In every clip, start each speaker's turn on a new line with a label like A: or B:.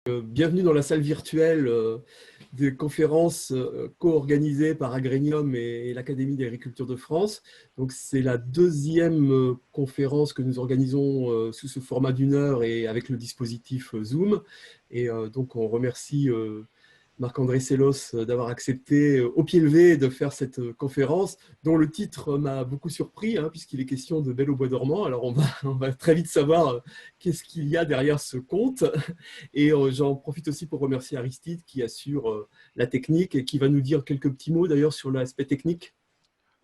A: Bienvenue dans la salle virtuelle des conférences co-organisées par Agrénium et l'Académie d'agriculture de France. Donc, c'est la deuxième conférence que nous organisons sous ce format d'une heure et avec le dispositif Zoom. Et donc, on remercie Marc-André Sellos d'avoir accepté au pied levé de faire cette conférence, dont le titre m'a beaucoup surpris, puisqu'il est question de Belle au bois dormant. Alors, on va très vite savoir qu'est-ce qu'il y a derrière ce conte. Et j'en profite aussi pour remercier Aristide qui assure la technique et qui va nous dire quelques petits mots d'ailleurs sur l'aspect technique.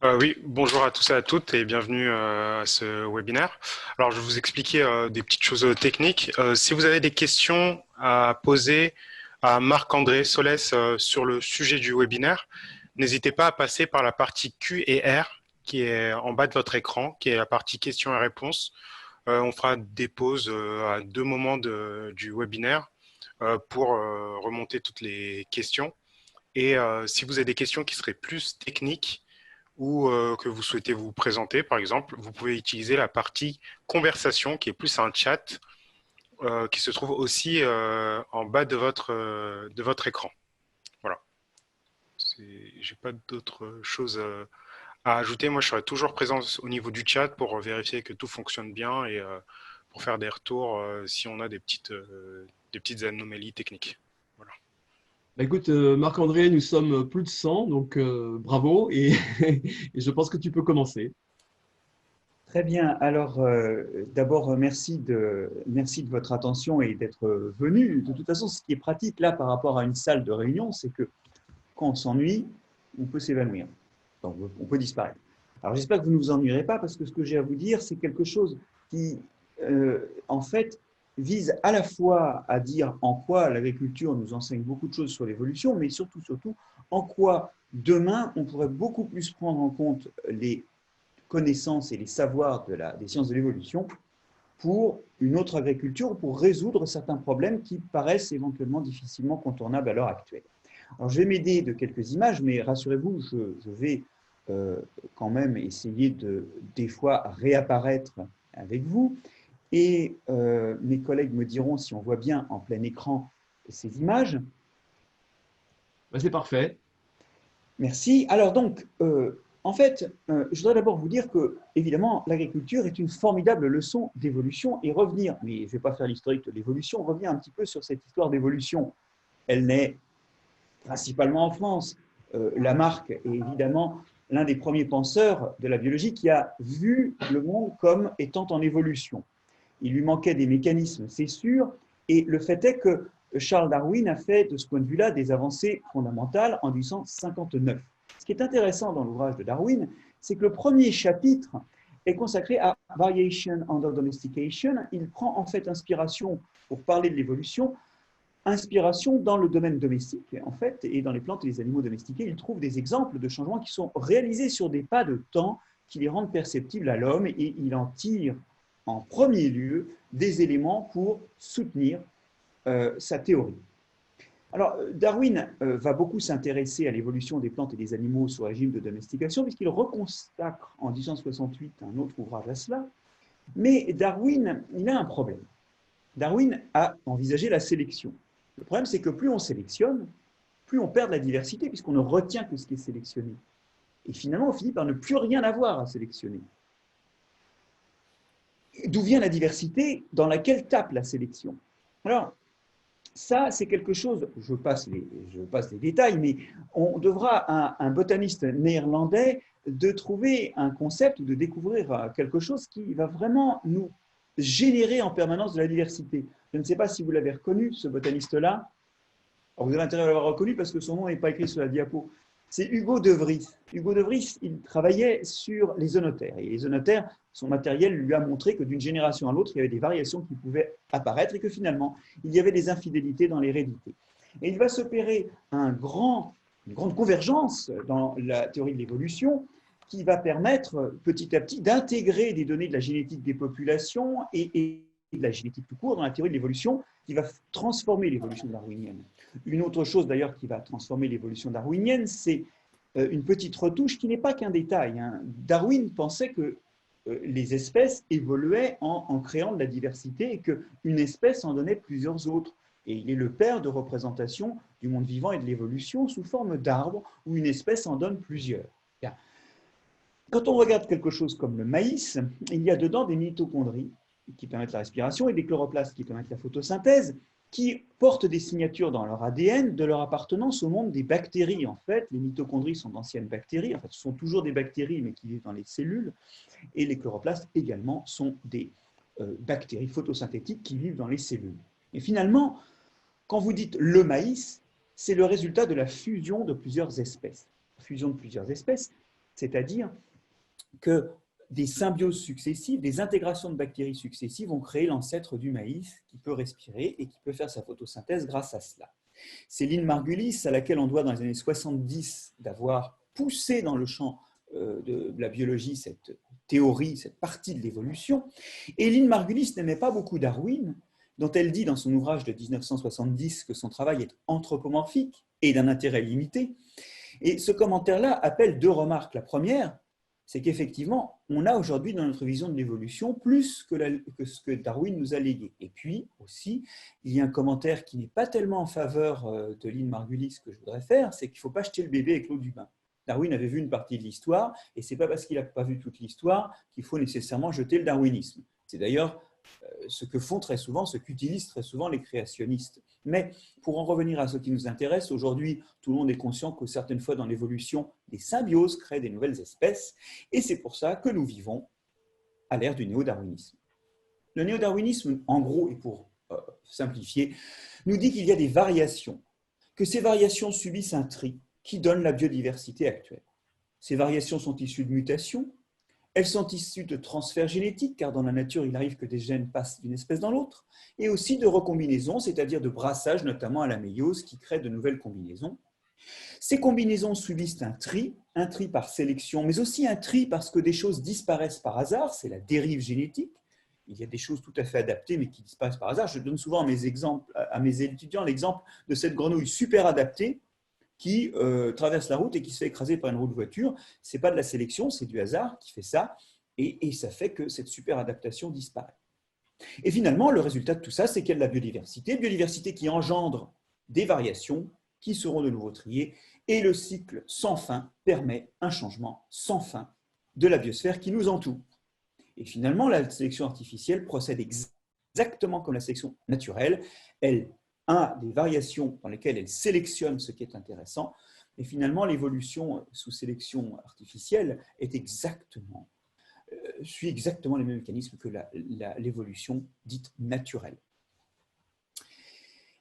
B: Oui, bonjour à tous et à toutes et bienvenue à ce webinaire. Alors, je vais vous expliquer des petites choses techniques. Si vous avez des questions à poser à Marc-André Solès sur le sujet du webinaire, n'hésitez pas à passer par la partie Q et R qui est en bas de votre écran, qui est la partie questions et réponses. On fera des pauses à deux moments du webinaire pour remonter toutes les questions. Et si vous avez des questions qui seraient plus techniques, ou que vous souhaitez vous présenter, par exemple, vous pouvez utiliser la partie conversation qui est plus un chat qui se trouve aussi en bas de votre écran. Voilà. J'ai pas d'autres choses à ajouter. Moi, je serai toujours présent au niveau du chat pour vérifier que tout fonctionne bien et pour faire des retours si on a des petites anomalies techniques. Voilà.
A: Bah, écoute, Marc-André, nous sommes plus de 100, donc bravo, et, et je pense que tu peux commencer.
C: Très bien. Alors, d'abord, merci de votre attention et d'être venu. De toute façon, ce qui est pratique là par rapport à une salle de réunion, c'est que quand on s'ennuie, on peut s'évanouir. Donc, on peut disparaître. Alors, j'espère que vous ne vous ennuierez pas parce que ce que j'ai à vous dire, c'est quelque chose qui, en fait, vise à la fois à dire en quoi l'agriculture nous enseigne beaucoup de choses sur l'évolution, mais surtout, en quoi demain, on pourrait beaucoup plus prendre en compte les connaissances et les savoirs des sciences de l'évolution pour une autre agriculture, pour résoudre certains problèmes qui paraissent éventuellement difficilement contournables à l'heure actuelle. Alors, je vais m'aider de quelques images, mais rassurez-vous, je vais quand même essayer de, des fois, réapparaître avec vous. Et mes collègues me diront si on voit bien en plein écran ces images.
A: Bah, c'est parfait.
C: Merci. Alors donc, en fait, je voudrais d'abord vous dire que, évidemment, l'agriculture est une formidable leçon d'évolution et revenir, mais je ne vais pas faire l'historique de l'évolution, revenir un petit peu sur cette histoire d'évolution. Elle naît principalement en France. Lamarck est évidemment l'un des premiers penseurs de la biologie qui a vu le monde comme étant en évolution. Il lui manquait des mécanismes, c'est sûr, et le fait est que Charles Darwin a fait, de ce point de vue-là, des avancées fondamentales en 1859. Ce qui est intéressant dans l'ouvrage de Darwin, c'est que le premier chapitre est consacré à Variation under Domestication. Il prend en fait inspiration, pour parler de l'évolution, inspiration dans le domaine domestique, en fait, et dans les plantes et les animaux domestiqués. Il trouve des exemples de changements qui sont réalisés sur des pas de temps qui les rendent perceptibles à l'homme, et il en tire en premier lieu des éléments pour soutenir sa théorie. Alors, Darwin va beaucoup s'intéresser à l'évolution des plantes et des animaux sous régime de domestication, puisqu'il reconsacre en 1868 un autre ouvrage à cela. Mais Darwin, il a un problème. Darwin a envisagé la sélection. Le problème, c'est que plus on sélectionne, plus on perd de la diversité, puisqu'on ne retient que ce qui est sélectionné. Et finalement, on finit par ne plus rien avoir à sélectionner. D'où vient la diversité dans laquelle tape la sélection? Alors, ça, c'est quelque chose, je passe les détails, mais on devra à un botaniste néerlandais de trouver un concept, de découvrir quelque chose qui va vraiment nous générer en permanence de la diversité. Je ne sais pas si vous l'avez reconnu, ce botaniste-là. Vous avez intérêt à l'avoir reconnu parce que son nom n'est pas écrit sur la diapo. C'est Hugo de Vries. Hugo de Vries, il travaillait sur les zoonotaires. Et les zoonotaires, son matériel lui a montré que d'une génération à l'autre, il y avait des variations qui pouvaient apparaître et que finalement, il y avait des infidélités dans l'hérédité. Et il va s'opérer une grande convergence dans la théorie de l'évolution qui va permettre petit à petit d'intégrer des données de la génétique des populations et de la génétique tout court dans la théorie de l'évolution qui va transformer l'évolution darwinienne. Une autre chose d'ailleurs qui va transformer l'évolution darwinienne, c'est une petite retouche qui n'est pas qu'un détail. Darwin pensait que les espèces évoluaient en créant de la diversité et qu'une espèce en donnait plusieurs autres. Et il est le père de représentation du monde vivant et de l'évolution sous forme d'arbres où une espèce en donne plusieurs. Bien. Quand on regarde quelque chose comme le maïs, il y a dedans des mitochondries qui permettent la respiration et des chloroplastes qui permettent la photosynthèse, qui portent des signatures dans leur ADN de leur appartenance au monde des bactéries. En fait, les mitochondries sont d'anciennes bactéries, en fait, ce sont toujours des bactéries, mais qui vivent dans les cellules, et les chloroplastes également sont des bactéries photosynthétiques qui vivent dans les cellules. Et finalement, quand vous dites le maïs, c'est le résultat de la fusion de plusieurs espèces. Fusion de plusieurs espèces, c'est-à-dire que des symbioses successives, des intégrations de bactéries successives ont créé l'ancêtre du maïs qui peut respirer et qui peut faire sa photosynthèse grâce à cela. C'est Lynn Margulis, à laquelle on doit dans les années 70 d'avoir poussé dans le champ de la biologie cette théorie, cette partie de l'évolution. Et Lynn Margulis n'aimait pas beaucoup Darwin, dont elle dit dans son ouvrage de 1970 que son travail est anthropomorphique et d'un intérêt limité. Et ce commentaire-là appelle deux remarques. La première, c'est qu'effectivement, on a aujourd'hui dans notre vision de l'évolution plus que ce que Darwin nous a légué. Et puis aussi, il y a un commentaire qui n'est pas tellement en faveur de Lynn Margulis que je voudrais faire, c'est qu'il ne faut pas jeter le bébé avec l'eau du bain. Darwin avait vu une partie de l'histoire, et ce n'est pas parce qu'il n'a pas vu toute l'histoire qu'il faut nécessairement jeter le darwinisme. C'est d'ailleurs ce que font très souvent, ce qu'utilisent très souvent les créationnistes. Mais pour en revenir à ce qui nous intéresse, aujourd'hui, tout le monde est conscient que certaines fois dans l'évolution, des symbioses créent des nouvelles espèces, et c'est pour ça que nous vivons à l'ère du néo-darwinisme. Le néo-darwinisme, en gros, et pour simplifier, nous dit qu'il y a des variations, que ces variations subissent un tri qui donne la biodiversité actuelle. Ces variations sont issues de mutations. Elles sont issues de transferts génétiques, car dans la nature, il arrive que des gènes passent d'une espèce dans l'autre, et aussi de recombinaisons, c'est-à-dire de brassage, notamment à la méiose, qui crée de nouvelles combinaisons. Ces combinaisons subissent un tri par sélection, mais aussi un tri parce que des choses disparaissent par hasard, c'est la dérive génétique. Il y a des choses tout à fait adaptées, mais qui disparaissent par hasard. Je donne souvent à mes étudiants l'exemple de cette grenouille super adaptée, qui traverse la route et qui se fait écraser par une roue de voiture. Ce n'est pas de la sélection, c'est du hasard qui fait ça, et ça fait que cette super adaptation disparaît. Et finalement, le résultat de tout ça, c'est qu'il y a de la biodiversité qui engendre des variations qui seront de nouveau triées, et le cycle sans fin permet un changement sans fin de la biosphère qui nous entoure. Et finalement, la sélection artificielle procède exactement comme la sélection naturelle. Elle a des variations dans lesquelles elle sélectionne ce qui est intéressant. Et finalement, l'évolution sous sélection artificielle suit exactement les mêmes mécanismes que l'évolution dite naturelle.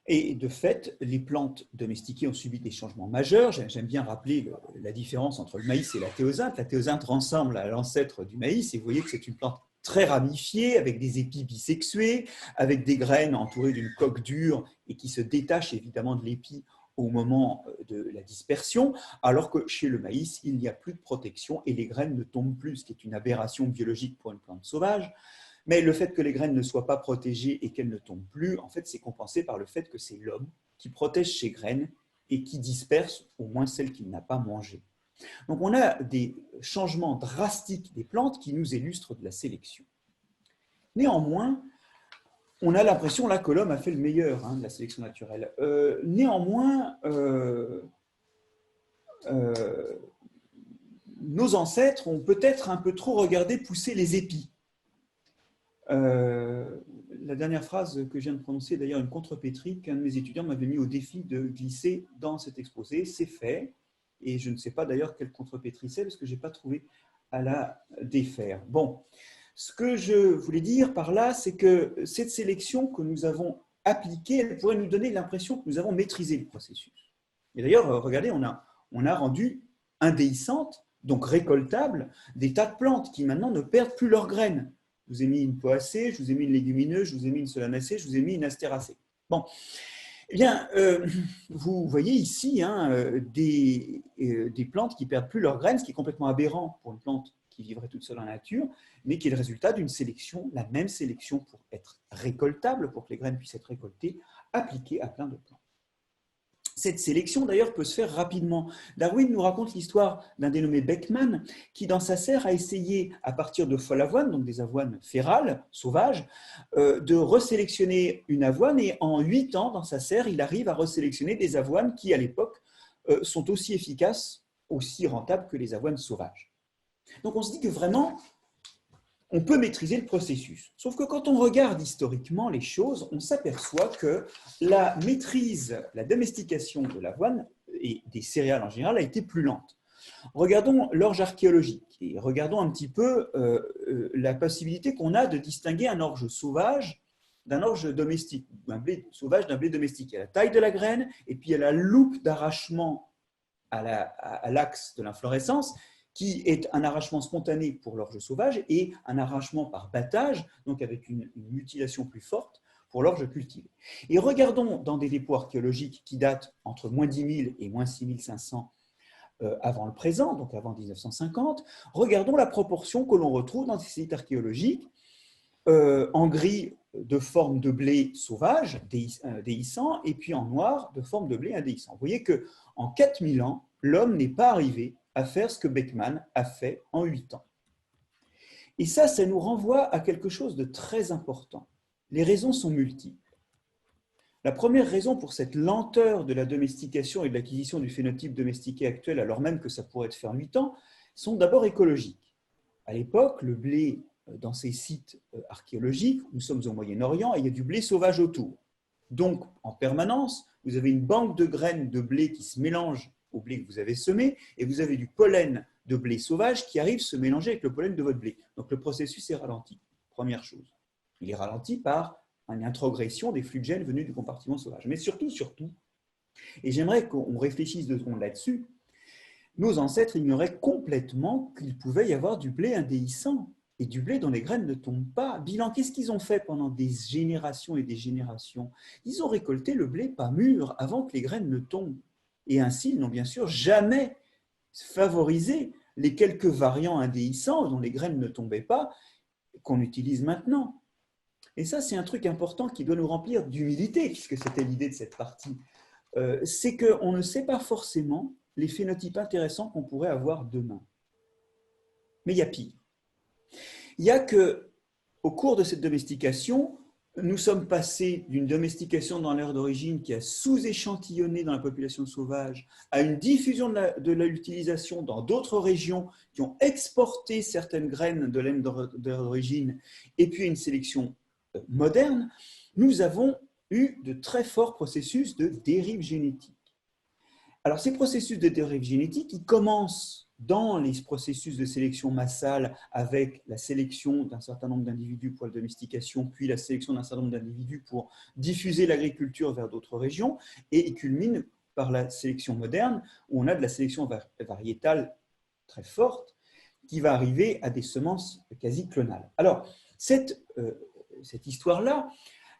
C: Et de fait, les plantes domestiquées ont subi des changements majeurs. J'aime bien rappeler la différence entre le maïs et la théosinte. La théosinte ressemble à l'ancêtre du maïs, et vous voyez que c'est une plante très ramifiée, avec des épis bisexués, avec des graines entourées d'une coque dure et qui se détachent évidemment de l'épi au moment de la dispersion, alors que chez le maïs, il n'y a plus de protection et les graines ne tombent plus, ce qui est une aberration biologique pour une plante sauvage. Mais le fait que les graines ne soient pas protégées et qu'elles ne tombent plus, en fait, c'est compensé par le fait que c'est l'homme qui protège ces graines et qui disperse au moins celles qu'il n'a pas mangées. Donc on a des changements drastiques des plantes qui nous illustrent de la sélection. Néanmoins, on a l'impression là que l'homme a fait le meilleur de la sélection naturelle. Néanmoins, nos ancêtres ont peut-être un peu trop regardé pousser les épis. La dernière phrase que je viens de prononcer est d'ailleurs une contrepétrie qu'un de mes étudiants m'avait mis au défi de glisser dans cet exposé. C'est fait, et je ne sais pas d'ailleurs quelle contrepétrie c'est parce que je n'ai pas trouvé à la défaire. Bon, ce que je voulais dire par là, c'est que cette sélection que nous avons appliquée, elle pourrait nous donner l'impression que nous avons maîtrisé le processus. Et d'ailleurs, regardez, on a rendu indéhiscentes, donc récoltables, des tas de plantes qui maintenant ne perdent plus leurs graines. Je vous ai mis une poacée, je vous ai mis une légumineuse, je vous ai mis une solanacée, je vous ai mis une astéracée. Bon, eh bien, vous voyez ici des plantes qui ne perdent plus leurs graines, ce qui est complètement aberrant pour une plante qui vivrait toute seule en nature, mais qui est le résultat d'une sélection, la même sélection pour être récoltable, pour que les graines puissent être récoltées, appliquée à plein de plantes. Cette sélection, d'ailleurs, peut se faire rapidement. Darwin nous raconte l'histoire d'un dénommé Beckman qui, dans sa serre, a essayé, à partir de folles avoines, donc des avoines férales, sauvages, de resélectionner une avoine. Et en 8 ans, dans sa serre, il arrive à resélectionner des avoines qui, à l'époque, sont aussi efficaces, aussi rentables que les avoines sauvages. Donc, on se dit que vraiment, on peut maîtriser le processus. Sauf que quand on regarde historiquement les choses, on s'aperçoit que la maîtrise, la domestication de l'avoine et des céréales en général a été plus lente. Regardons l'orge archéologique et regardons un petit peu la possibilité qu'on a de distinguer un orge sauvage d'un orge domestique, un blé sauvage d'un blé domestique. Il y a la taille de la graine et puis il y a la loupe d'arrachement à l'axe de l'inflorescence, qui est un arrachement spontané pour l'orge sauvage et un arrachement par battage, donc avec une mutilation plus forte pour l'orge cultivée. Et regardons dans des dépôts archéologiques qui datent entre moins 10 000 et moins 6 500 avant le présent, donc avant 1950, regardons la proportion que l'on retrouve dans ces sites archéologiques en gris de forme de blé sauvage, déhiscent, et puis en noir de forme de blé indéhiscent. Vous voyez qu'en 4000 ans, l'homme n'est pas arrivé à faire ce que Beckman a fait en 8 ans. Et ça nous renvoie à quelque chose de très important. Les raisons sont multiples. La première raison pour cette lenteur de la domestication et de l'acquisition du phénotype domestiqué actuel, alors même que ça pourrait être fait en 8 ans, sont d'abord écologiques. À l'époque, le blé, dans ces sites archéologiques, nous sommes au Moyen-Orient et il y a du blé sauvage autour. Donc, en permanence, vous avez une banque de graines de blé qui se mélange au blé que vous avez semé, et vous avez du pollen de blé sauvage qui arrive se mélanger avec le pollen de votre blé. Donc le processus est ralenti, première chose. Il est ralenti par une introgression des flux de gènes venus du compartiment sauvage. Mais surtout, et j'aimerais qu'on réfléchisse 2 secondes là-dessus, nos ancêtres ignoraient complètement qu'il pouvait y avoir du blé indéhiscent et du blé dont les graines ne tombent pas. Bilan, qu'est-ce qu'ils ont fait pendant des générations et des générations? Ils ont récolté le blé pas mûr avant que les graines ne tombent. Et ainsi, ils n'ont bien sûr jamais favorisé les quelques variants indéhiscents dont les graines ne tombaient pas, qu'on utilise maintenant. Et ça, c'est un truc important qui doit nous remplir d'humilité, puisque c'était l'idée de cette partie. C'est qu'on ne sait pas forcément les phénotypes intéressants qu'on pourrait avoir demain. Mais il y a pire. Il y a qu'au cours de cette domestication, nous sommes passés d'une domestication dans l'ère d'origine qui a sous-échantillonné dans la population sauvage à une diffusion de l'utilisation dans d'autres régions qui ont exporté certaines graines de l'ère d'origine et puis une sélection moderne. Nous avons eu de très forts processus de dérive génétique. Alors, ces processus de dérive génétique, ils commencent dans les processus de sélection massale avec la sélection d'un certain nombre d'individus pour la domestication, puis la sélection d'un certain nombre d'individus pour diffuser l'agriculture vers d'autres régions, et ils culminent par la sélection moderne, où on a de la sélection variétale très forte, qui va arriver à des semences quasi clonales. Alors, cette histoire-là,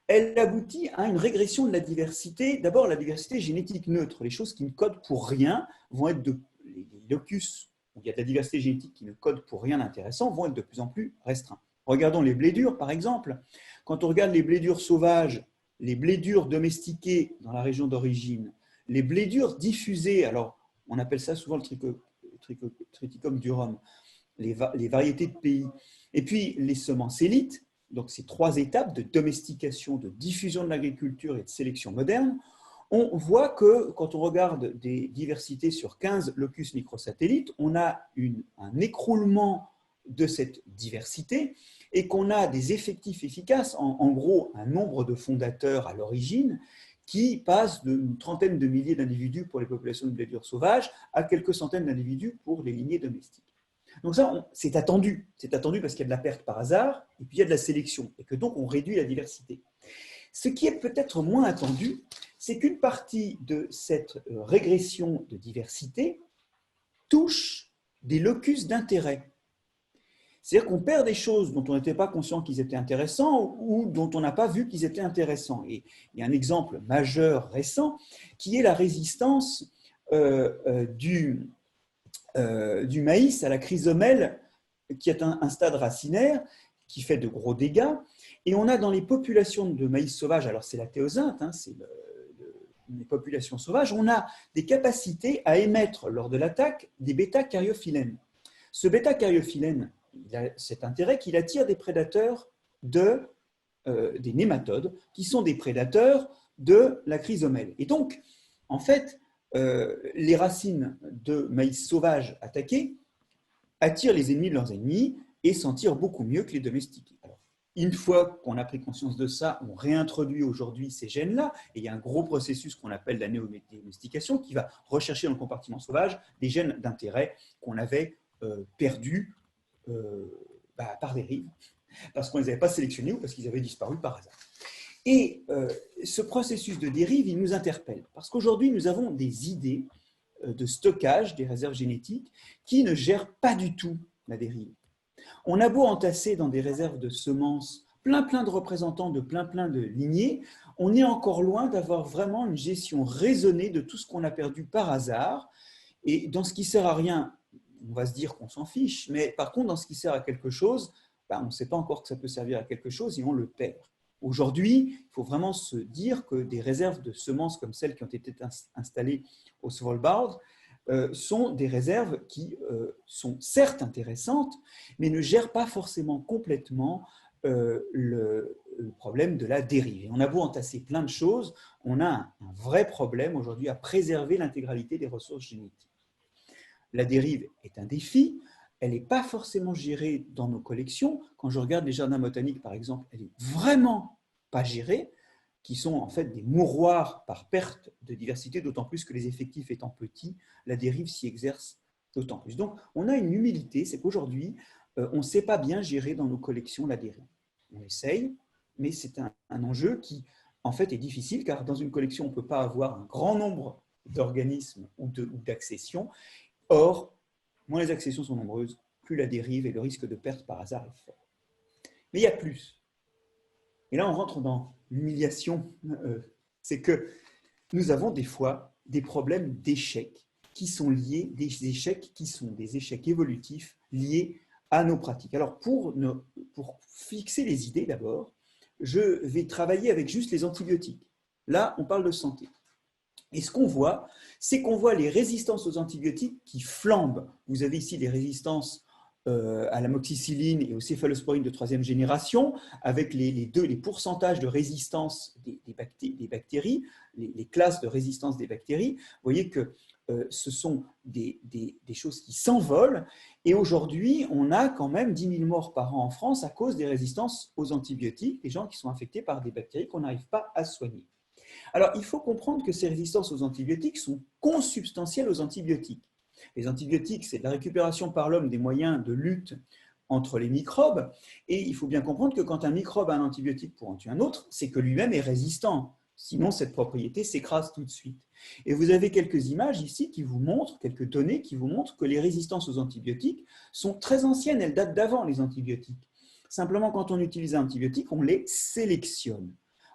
C: elle aboutit à une régression de la diversité. D'abord, la diversité génétique neutre. Les choses qui ne codent pour rien vont être les locus où il y a de la diversité génétique qui ne code pour rien d'intéressant vont être de plus en plus restreints. Regardons les blés durs, par exemple. Quand on regarde les blés durs sauvages, les blés durs domestiqués dans la région d'origine, les blés durs diffusés, alors on appelle ça souvent le Triticum durum, les variétés de pays, et puis les semences élites, donc ces 3 étapes de domestication, de diffusion de l'agriculture et de sélection moderne, on voit que quand on regarde des diversités sur 15 locus microsatellites, on a un écroulement de cette diversité et qu'on a des effectifs efficaces, en gros un nombre de fondateurs à l'origine qui passe d'une trentaine de milliers d'individus pour les populations de blé dur sauvages à quelques centaines d'individus pour les lignées domestiques. Donc ça, c'est attendu parce qu'il y a de la perte par hasard et puis il y a de la sélection et que donc on réduit la diversité. Ce qui est peut-être moins attendu, c'est qu'une partie de cette régression de diversité touche des locus d'intérêt. C'est-à-dire qu'on perd des choses dont on n'était pas conscient qu'ils étaient intéressants ou dont on n'a pas vu qu'ils étaient intéressants. Et il y a un exemple majeur récent qui est la résistance du maïs à la chrysomèle, qui est un stade racinaire qui fait de gros dégâts. Et on a dans les populations de maïs sauvage, alors c'est la théosinte, hein, c'est les populations sauvages, on a des capacités à émettre lors de l'attaque des bêta-cariophyllènes. Ce bêta-cariophyllène, il a cet intérêt qu'il attire des prédateurs des nématodes, qui sont des prédateurs de la chrysomèle. Et donc, en fait, les racines de maïs sauvage attaquées attirent les ennemis de leurs ennemis et s'en tirent beaucoup mieux que les domestiqués. Alors, une fois qu'on a pris conscience de ça, on réintroduit aujourd'hui ces gènes-là, et il y a un gros processus qu'on appelle la néodomestication qui va rechercher dans le compartiment sauvage des gènes d'intérêt qu'on avait perdus par dérive, parce qu'on ne les avait pas sélectionnés ou parce qu'ils avaient disparu par hasard. Et ce processus de dérive, il nous interpelle, parce qu'aujourd'hui, nous avons des idées de stockage des réserves génétiques qui ne gèrent pas du tout la dérive. On a beau entasser dans des réserves de semences plein de représentants de plein de lignées, on est encore loin d'avoir vraiment une gestion raisonnée de tout ce qu'on a perdu par hasard. Et dans ce qui sert à rien, on va se dire qu'on s'en fiche, mais par contre, dans ce qui sert à quelque chose, on ne sait pas encore que ça peut servir à quelque chose et on le perd. Aujourd'hui, il faut vraiment se dire que des réserves de semences comme celles qui ont été installées au Svalbard sont des réserves qui sont certes intéressantes, mais ne gèrent pas forcément complètement le problème de la dérive. Et on a beau entasser plein de choses, on a un vrai problème aujourd'hui à préserver l'intégralité des ressources génétiques. La dérive est un défi. Elle n'est pas forcément gérée dans nos collections. Quand je regarde les jardins botaniques, par exemple, elle n'est vraiment pas gérée, qui sont en fait des mouroirs par perte de diversité, d'autant plus que les effectifs étant petits, la dérive s'y exerce d'autant plus. Donc, on a une humilité, c'est qu'aujourd'hui, on ne sait pas bien gérer dans nos collections la dérive. On essaye, mais c'est un enjeu qui, en fait, est difficile, car dans une collection, on ne peut pas avoir un grand nombre d'organismes ou d'accessions. Or, moins les accessions sont nombreuses, plus la dérive et le risque de perte par hasard est fort. Mais il y a plus. Et là, on rentre dans l'humiliation. C'est que nous avons des fois des problèmes d'échecs qui sont liés, des échecs qui sont des échecs évolutifs liés à nos pratiques. Alors, pour fixer les idées d'abord, je vais travailler avec juste les antibiotiques. Là, on parle de santé. Et ce qu'on voit, c'est qu'on voit les résistances aux antibiotiques qui flambent. Vous avez ici les résistances à l'amoxicilline et aux céphalosporines de troisième génération, avec les pourcentages de résistance des bactéries, les classes de résistance des bactéries. Vous voyez que ce sont des choses qui s'envolent. Et aujourd'hui, on a quand même 10 000 morts par an en France à cause des résistances aux antibiotiques, des gens qui sont infectés par des bactéries qu'on n'arrive pas à soigner. Alors, il faut comprendre que ces résistances aux antibiotiques sont consubstantielles aux antibiotiques. Les antibiotiques, c'est la récupération par l'homme des moyens de lutte entre les microbes. Et il faut bien comprendre que quand un microbe a un antibiotique pour en tuer un autre, c'est que lui-même est résistant. Sinon, cette propriété s'écrase tout de suite. Et vous avez quelques images ici qui vous montrent, quelques données qui vous montrent que les résistances aux antibiotiques sont très anciennes. Elles datent d'avant les antibiotiques. Simplement, quand on utilise un antibiotique, on les sélectionne.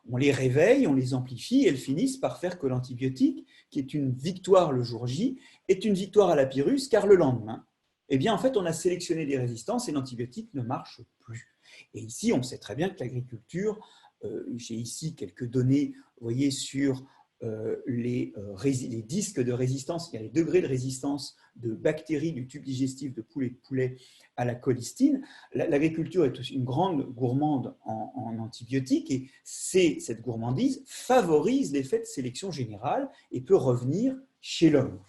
C: On les réveille, on les amplifie et elles finissent par faire que l'antibiotique, qui est une victoire le jour J, est une victoire à la Pyrrhus, car le lendemain, eh bien, en fait, on a sélectionné des résistances et l'antibiotique ne marche plus. Et ici, on sait très bien que l'agriculture, j'ai ici quelques données, vous voyez, sur les disques de résistance, il y a les degrés de résistance de bactéries du tube digestif de poulet à la colistine. L'agriculture est une grande gourmande en antibiotiques et cette gourmandise favorise l'effet de sélection générale et peut revenir chez l'homme.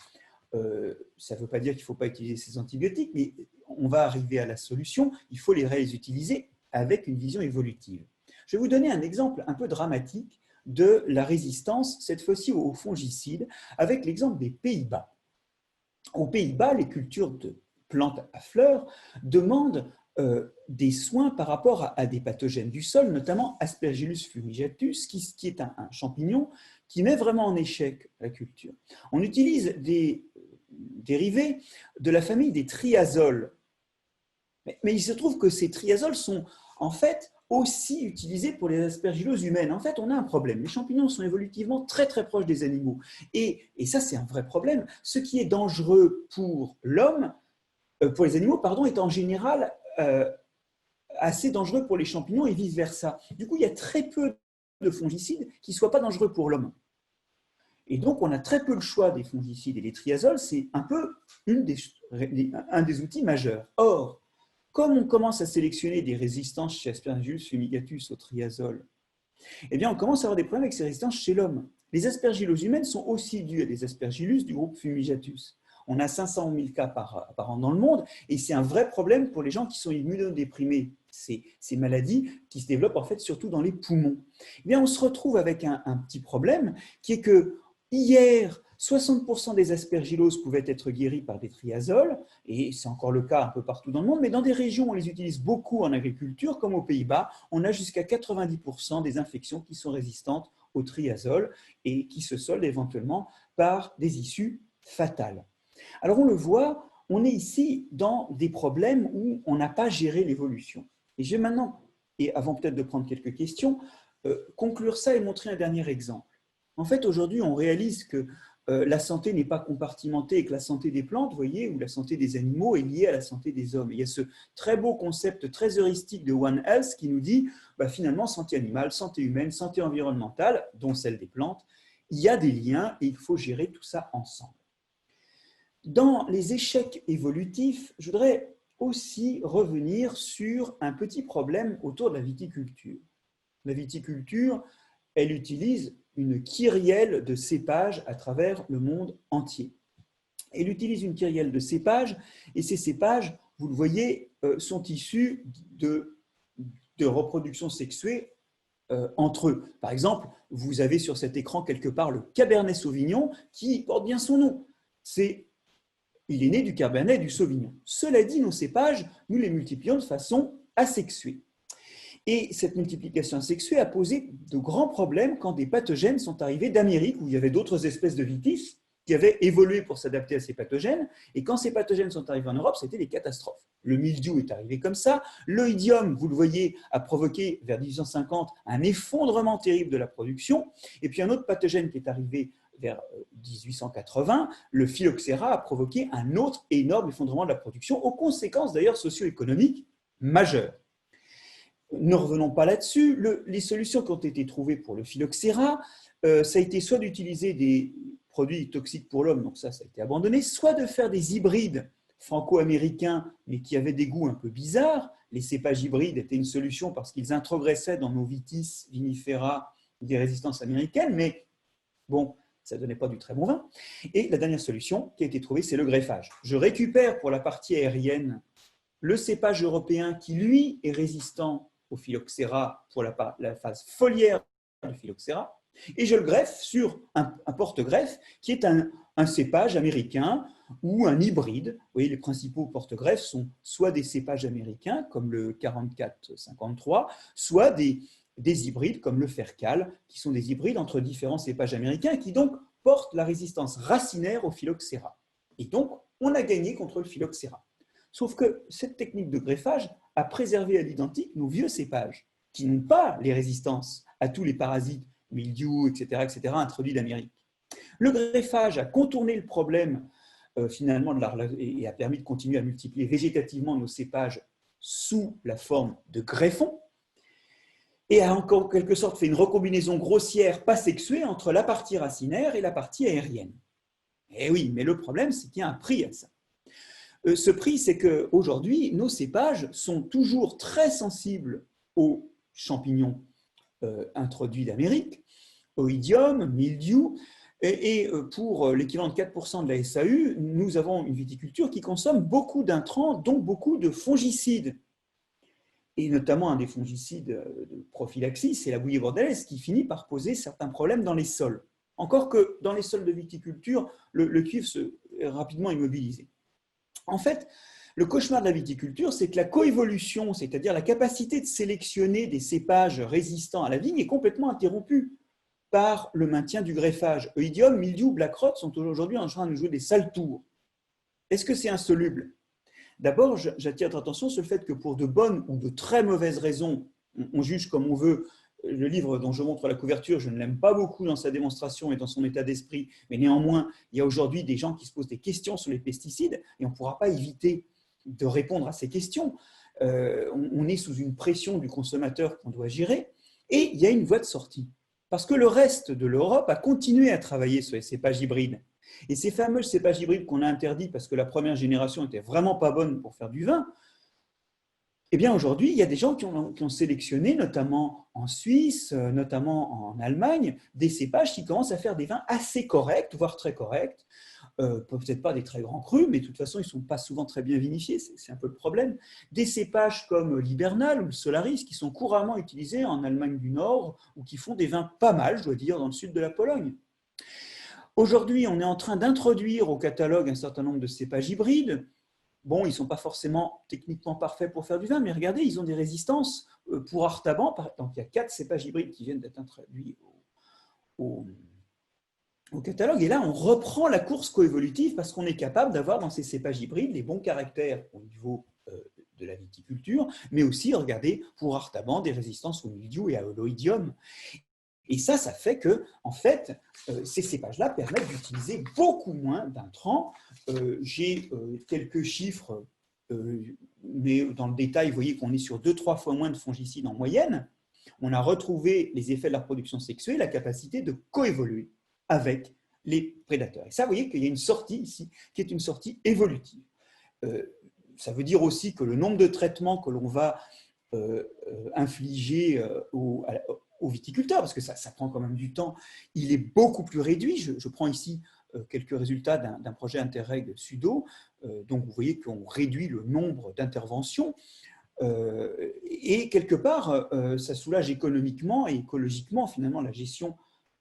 C: Ça ne veut pas dire qu'il ne faut pas utiliser ces antibiotiques, mais on va arriver à la solution, il faut les réutiliser avec une vision évolutive. Je vais vous donner un exemple un peu dramatique de la résistance, cette fois-ci aux fongicides, avec l'exemple des Pays-Bas. Aux Pays-Bas, les cultures de plantes à fleurs demandent des soins par rapport à des pathogènes du sol, notamment Aspergillus fumigatus, qui est un champignon qui met vraiment en échec la culture. On utilise des dérivés de la famille des triazoles. Mais il se trouve que ces triazoles sont en fait aussi utilisés pour les aspergilloses humaines. En fait, on a un problème. Les champignons sont évolutivement très proches des animaux. Et ça, c'est un vrai problème. Ce qui est dangereux pour l'homme, pour les animaux, pardon, est en général assez dangereux pour les champignons et vice-versa. Du coup, il y a très peu de fongicides qui ne soient pas dangereux pour l'homme. Et donc, on a très peu le choix des fongicides et les triazoles, c'est un peu un des outils majeurs. Or, comme on commence à sélectionner des résistances chez Aspergillus fumigatus au triazole, eh bien, on commence à avoir des problèmes avec ces résistances chez l'homme. Les aspergilloses humaines sont aussi dues à des aspergillus du groupe fumigatus. On a 500 000 cas par an dans le monde, et c'est un vrai problème pour les gens qui sont immunodéprimés. Ces maladies qui se développent en fait surtout dans les poumons. Eh bien, on se retrouve avec un petit problème qui est que hier, 60% des aspergilloses pouvaient être guéries par des triazoles, et c'est encore le cas un peu partout dans le monde, mais dans des régions où on les utilise beaucoup en agriculture, comme aux Pays-Bas, on a jusqu'à 90% des infections qui sont résistantes au triazole et qui se soldent éventuellement par des issues fatales. Alors on le voit, on est ici dans des problèmes où on n'a pas géré l'évolution. Et je vais maintenant, et avant peut-être de prendre quelques questions, conclure ça et montrer un dernier exemple. En fait, aujourd'hui, on réalise que la santé n'est pas compartimentée et que la santé des plantes, vous voyez, ou la santé des animaux est liée à la santé des hommes. Et il y a ce très beau concept très heuristique de One Health qui nous dit, finalement, santé animale, santé humaine, santé environnementale, dont celle des plantes, il y a des liens et il faut gérer tout ça ensemble. Dans les échecs évolutifs, je voudrais aussi revenir sur un petit problème autour de la viticulture. La viticulture, elle utilise une kyrielle de cépages à travers le monde entier. Elle utilise une kyrielle de cépages, et ces cépages, vous le voyez, sont issus de reproduction sexuée entre eux. Par exemple, vous avez sur cet écran quelque part le Cabernet Sauvignon qui porte bien son nom. Il est né du Cabernet et du Sauvignon. Cela dit, nos cépages, nous les multiplions de façon asexuée. Et cette multiplication asexuée a posé de grands problèmes quand des pathogènes sont arrivés d'Amérique, où il y avait d'autres espèces de vitis qui avaient évolué pour s'adapter à ces pathogènes. Et quand ces pathogènes sont arrivés en Europe, c'était des catastrophes. Le mildiou est arrivé comme ça. L'oïdium, vous le voyez, a provoqué vers 1850 un effondrement terrible de la production. Et puis un autre pathogène qui est arrivé vers 1880, le phylloxéra a provoqué un autre énorme effondrement de la production, aux conséquences d'ailleurs socio-économiques majeures. Ne revenons pas là-dessus. Les solutions qui ont été trouvées pour le phylloxéra, ça a été soit d'utiliser des produits toxiques pour l'homme, donc ça a été abandonné, soit de faire des hybrides franco-américains, mais qui avaient des goûts un peu bizarres. Les cépages hybrides étaient une solution parce qu'ils introgressaient dans nos vitis vinifera des résistances américaines, mais bon, ça ne donnait pas du très bon vin. Et la dernière solution qui a été trouvée, c'est le greffage. Je récupère pour la partie aérienne le cépage européen qui, lui, est résistant au phylloxéra pour la phase foliaire du phylloxéra, et je le greffe sur un porte-greffe qui est un cépage américain ou un hybride. Vous voyez, les principaux porte-greffes sont soit des cépages américains, comme le 44-53, soit des hybrides comme le Fercal, qui sont des hybrides entre différents cépages américains et qui donc portent la résistance racinaire au phylloxéra. Et donc, on a gagné contre le phylloxéra. Sauf que cette technique de greffage a préservé à l'identique nos vieux cépages, qui n'ont pas les résistances à tous les parasites, mildiou, etc., introduits d'Amérique. Le greffage a contourné le problème finalement et a permis de continuer à multiplier végétativement nos cépages sous la forme de greffons, et a en quelque sorte fait une recombinaison grossière, pas sexuée, entre la partie racinaire et la partie aérienne. Et oui, mais le problème, c'est qu'il y a un prix à ça. Ce prix, c'est qu'aujourd'hui, nos cépages sont toujours très sensibles aux champignons introduits d'Amérique, oïdium, mildiou, et pour l'équivalent de 4% de la SAU, nous avons une viticulture qui consomme beaucoup d'intrants, donc beaucoup de fongicides. Et notamment un des fongicides de prophylaxie, c'est la bouillie bordelaise, qui finit par poser certains problèmes dans les sols. Encore que dans les sols de viticulture, le cuivre est rapidement immobilisé. En fait, le cauchemar de la viticulture, c'est que la coévolution, c'est-à-dire la capacité de sélectionner des cépages résistants à la vigne, est complètement interrompue par le maintien du greffage. Oïdium, mildiou, black rot sont aujourd'hui en train de jouer des sales tours. Est-ce que c'est insoluble? D'abord, j'attire votre attention sur le fait que pour de bonnes ou de très mauvaises raisons, on juge comme on veut. Le livre dont je montre la couverture, je ne l'aime pas beaucoup dans sa démonstration et dans son état d'esprit, mais néanmoins, il y a aujourd'hui des gens qui se posent des questions sur les pesticides et on ne pourra pas éviter de répondre à ces questions. On est sous une pression du consommateur qu'on doit gérer et il y a une voie de sortie. Parce que le reste de l'Europe a continué à travailler sur les cépages hybrides. Et ces fameux cépages hybrides qu'on a interdits parce que la première génération n'était vraiment pas bonne pour faire du vin, eh bien aujourd'hui, il y a des gens qui ont sélectionné, notamment en Suisse, notamment en Allemagne, des cépages qui commencent à faire des vins assez corrects, voire très corrects. Peut-être pas des très grands crus, mais de toute façon, ils ne sont pas souvent très bien vinifiés, c'est un peu le problème. Des cépages comme l'Hibernal ou le Solaris, qui sont couramment utilisés en Allemagne du Nord, ou qui font des vins pas mal, je dois dire, dans le sud de la Pologne. Aujourd'hui, on est en train d'introduire au catalogue un certain nombre de cépages hybrides. Bon, ils ne sont pas forcément techniquement parfaits pour faire du vin, mais regardez, ils ont des résistances. Pour Artaban, par exemple, il y a 4 cépages hybrides qui viennent d'être introduits au catalogue. Et là, on reprend la course coévolutive parce qu'on est capable d'avoir dans ces cépages hybrides les bons caractères au niveau de la viticulture, mais aussi, regardez, pour Artaban, des résistances au mildiou et à l'oïdium. Et ça fait que, en fait, ces cépages-là permettent d'utiliser beaucoup moins d'intrants. J'ai quelques chiffres, mais dans le détail, vous voyez qu'on est sur 2-3 fois moins de fongicides en moyenne. On a retrouvé les effets de la reproduction sexuée, la capacité de coévoluer avec les prédateurs. Et ça, vous voyez qu'il y a une sortie ici, qui est une sortie évolutive. Ça veut dire aussi que le nombre de traitements que l'on va infliger aux viticulteurs, parce que ça prend quand même du temps, il est beaucoup plus réduit. Je prends ici quelques résultats d'un projet Interreg Sudo. Donc, vous voyez qu'on réduit le nombre d'interventions. Et quelque part, ça soulage économiquement et écologiquement, finalement, la gestion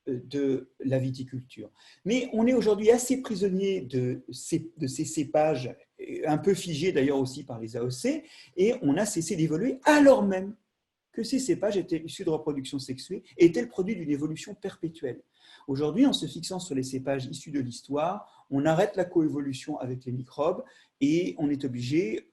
C: de la viticulture. Mais on est aujourd'hui assez prisonnier de ces cépages, un peu figés d'ailleurs aussi par les AOC, et on a cessé d'évoluer alors même que ces cépages étaient issus de reproduction sexuée et étaient le produit d'une évolution perpétuelle. Aujourd'hui, en se fixant sur les cépages issus de l'histoire, on arrête la coévolution avec les microbes et on est obligé,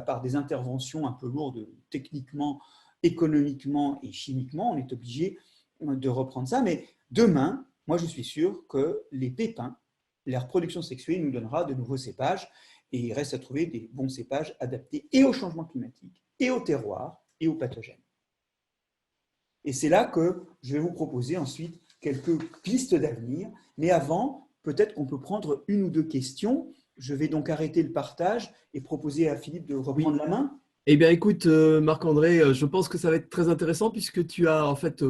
C: par des interventions un peu lourdes techniquement, économiquement et chimiquement, on est obligé de reprendre ça. Mais demain, moi je suis sûr que les pépins, la reproduction sexuée nous donnera de nouveaux cépages et il reste à trouver des bons cépages adaptés et au changement climatique, et au terroir, et aux pathogènes. Et c'est là que je vais vous proposer ensuite quelques pistes d'avenir. Mais avant, peut-être qu'on peut prendre une ou deux questions. Je vais donc arrêter le partage et proposer à Philippe de reprendre la main.
A: Eh bien, écoute, Marc-André, je pense que ça va être très intéressant puisque tu as en fait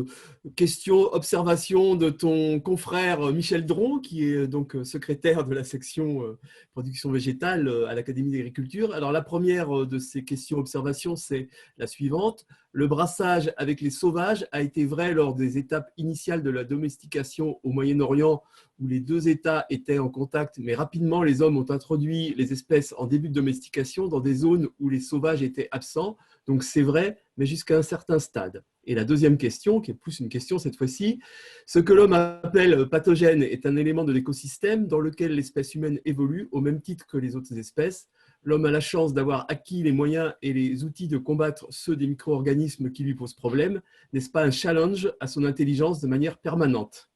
A: question, observation de ton confrère Michel Dron, qui est donc secrétaire de la section production végétale à l'Académie d'agriculture. Alors, la première de ces questions observations, c'est la suivante. Le brassage avec les sauvages a été vrai lors des étapes initiales de la domestication au Moyen-Orient, où les deux États étaient en contact, mais rapidement les hommes ont introduit les espèces en début de domestication dans des zones où les sauvages étaient absents. Donc c'est vrai, mais jusqu'à un certain stade. Et la deuxième question, qui est plus une question cette fois-ci, ce que l'homme appelle pathogène est un élément de l'écosystème dans lequel l'espèce humaine évolue au même titre que les autres espèces. L'homme a la chance d'avoir acquis les moyens et les outils de combattre ceux des micro-organismes qui lui posent problème. N'est-ce pas un challenge à son intelligence de manière permanente ?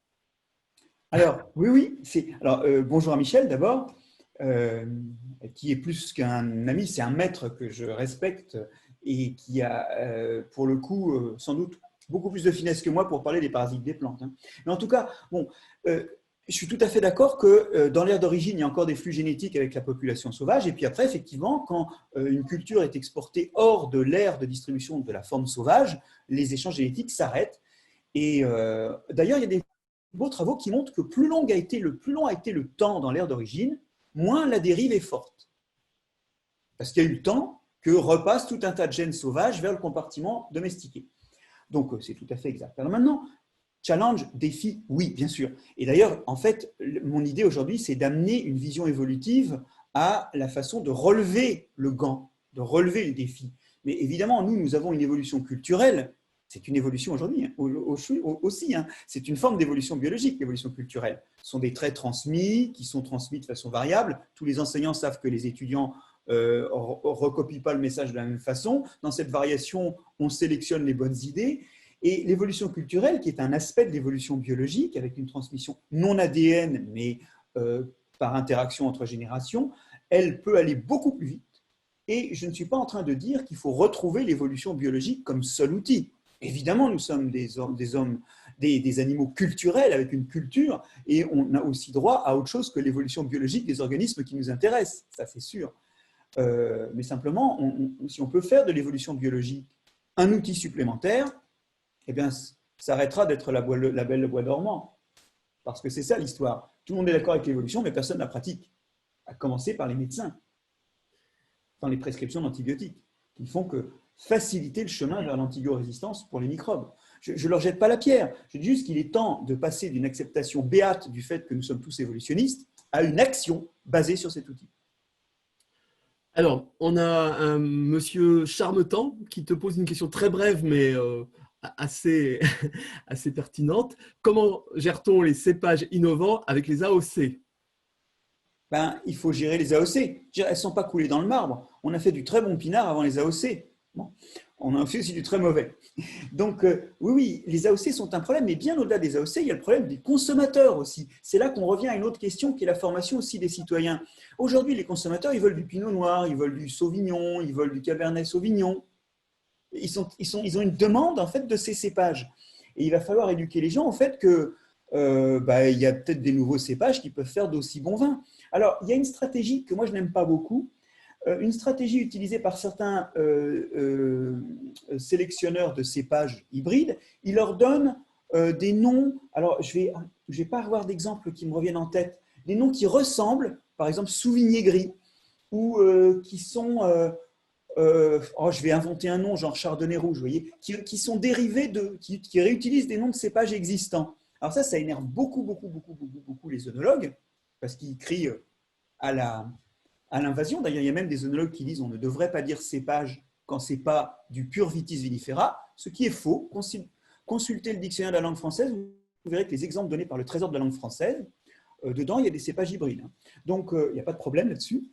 C: Alors, oui. Alors, bonjour à Michel d'abord, qui est plus qu'un ami, c'est un maître que je respecte et qui a, pour le coup, sans doute beaucoup plus de finesse que moi pour parler des parasites des plantes. Hein. Mais en tout cas, bon, je suis tout à fait d'accord que dans l'aire d'origine, il y a encore des flux génétiques avec la population sauvage. Et puis après, effectivement, quand une culture est exportée hors de l'aire de distribution de la forme sauvage, les échanges génétiques s'arrêtent. Et d'ailleurs, il y a des beaux travaux qui montrent que plus long a été le temps dans l'aire d'origine, moins la dérive est forte. Parce qu'il y a eu le temps que repasse tout un tas de gènes sauvages vers le compartiment domestiqué. Donc, c'est tout à fait exact. Alors maintenant, challenge, défi, oui, bien sûr. Et d'ailleurs, en fait, mon idée aujourd'hui, c'est d'amener une vision évolutive à la façon de relever le gant, de relever le défi. Mais évidemment, nous avons une évolution culturelle. C'est une évolution aujourd'hui aussi. Hein. C'est une forme d'évolution biologique, l'évolution culturelle. Ce sont des traits transmis, qui sont transmis de façon variable. Tous les enseignants savent que les étudiants ne recopient pas le message de la même façon. Dans cette variation, on sélectionne les bonnes idées. Et l'évolution culturelle, qui est un aspect de l'évolution biologique, avec une transmission non ADN, mais par interaction entre générations, elle peut aller beaucoup plus vite. Et je ne suis pas en train de dire qu'il faut retrouver l'évolution biologique comme seul outil. Évidemment, nous sommes des hommes des animaux culturels avec une culture, et on a aussi droit à autre chose que l'évolution biologique des organismes qui nous intéressent, ça c'est sûr. Mais simplement, si on peut faire de l'évolution biologique un outil supplémentaire, eh bien, ça arrêtera d'être la belle le bois dormant. Parce que c'est ça l'histoire. Tout le monde est d'accord avec l'évolution, mais personne ne la pratique. À commencer par les médecins, dans les prescriptions d'antibiotiques, qui ne font que faciliter le chemin vers l'antibiorésistance pour les microbes. Je ne leur jette pas la pierre. Je dis juste qu'il est temps de passer d'une acceptation béate du fait que nous sommes tous évolutionnistes à une action basée sur cet outil.
A: Alors, on a un monsieur Charmetan qui te pose une question très brève, mais assez, assez pertinente. Comment gère-t-on les cépages innovants avec les AOC?
C: Il faut gérer les AOC. Elles ne sont pas coulées dans le marbre. On a fait du très bon pinard avant les AOC. Bon. On a fait aussi du très mauvais. Donc, oui, les AOC sont un problème, mais bien au-delà des AOC, il y a le problème des consommateurs aussi. C'est là qu'on revient à une autre question qui est la formation aussi des citoyens. Aujourd'hui, les consommateurs, ils veulent du pinot noir, ils veulent du sauvignon, ils veulent du cabernet sauvignon. Ils ont une demande en fait de ces cépages. Et il va falloir éduquer les gens au fait que il y a peut-être des nouveaux cépages qui peuvent faire d'aussi bons vins. Alors, il y a une stratégie que moi je n'aime pas beaucoup, une stratégie utilisée par certains sélectionneurs de cépages hybrides. Ils leur donnent des noms, alors je vais pas avoir d'exemples qui me reviennent en tête, des noms qui ressemblent, par exemple Souvigné gris, ou qui sont, je vais inventer un nom, genre Chardonnay rouge, vous voyez, qui sont dérivés qui réutilisent des noms de cépages existants. Alors ça énerve beaucoup les œnologues, parce qu'ils crient à l'invasion. D'ailleurs, il y a même des œnologues qui disent on ne devrait pas dire cépage quand ce n'est pas du pur vitis vinifera, ce qui est faux. Consultez le dictionnaire de la langue française, vous verrez que les exemples donnés par le Trésor de la langue française, dedans, il y a des cépages hybrides. Donc, il n'y a pas de problème là-dessus.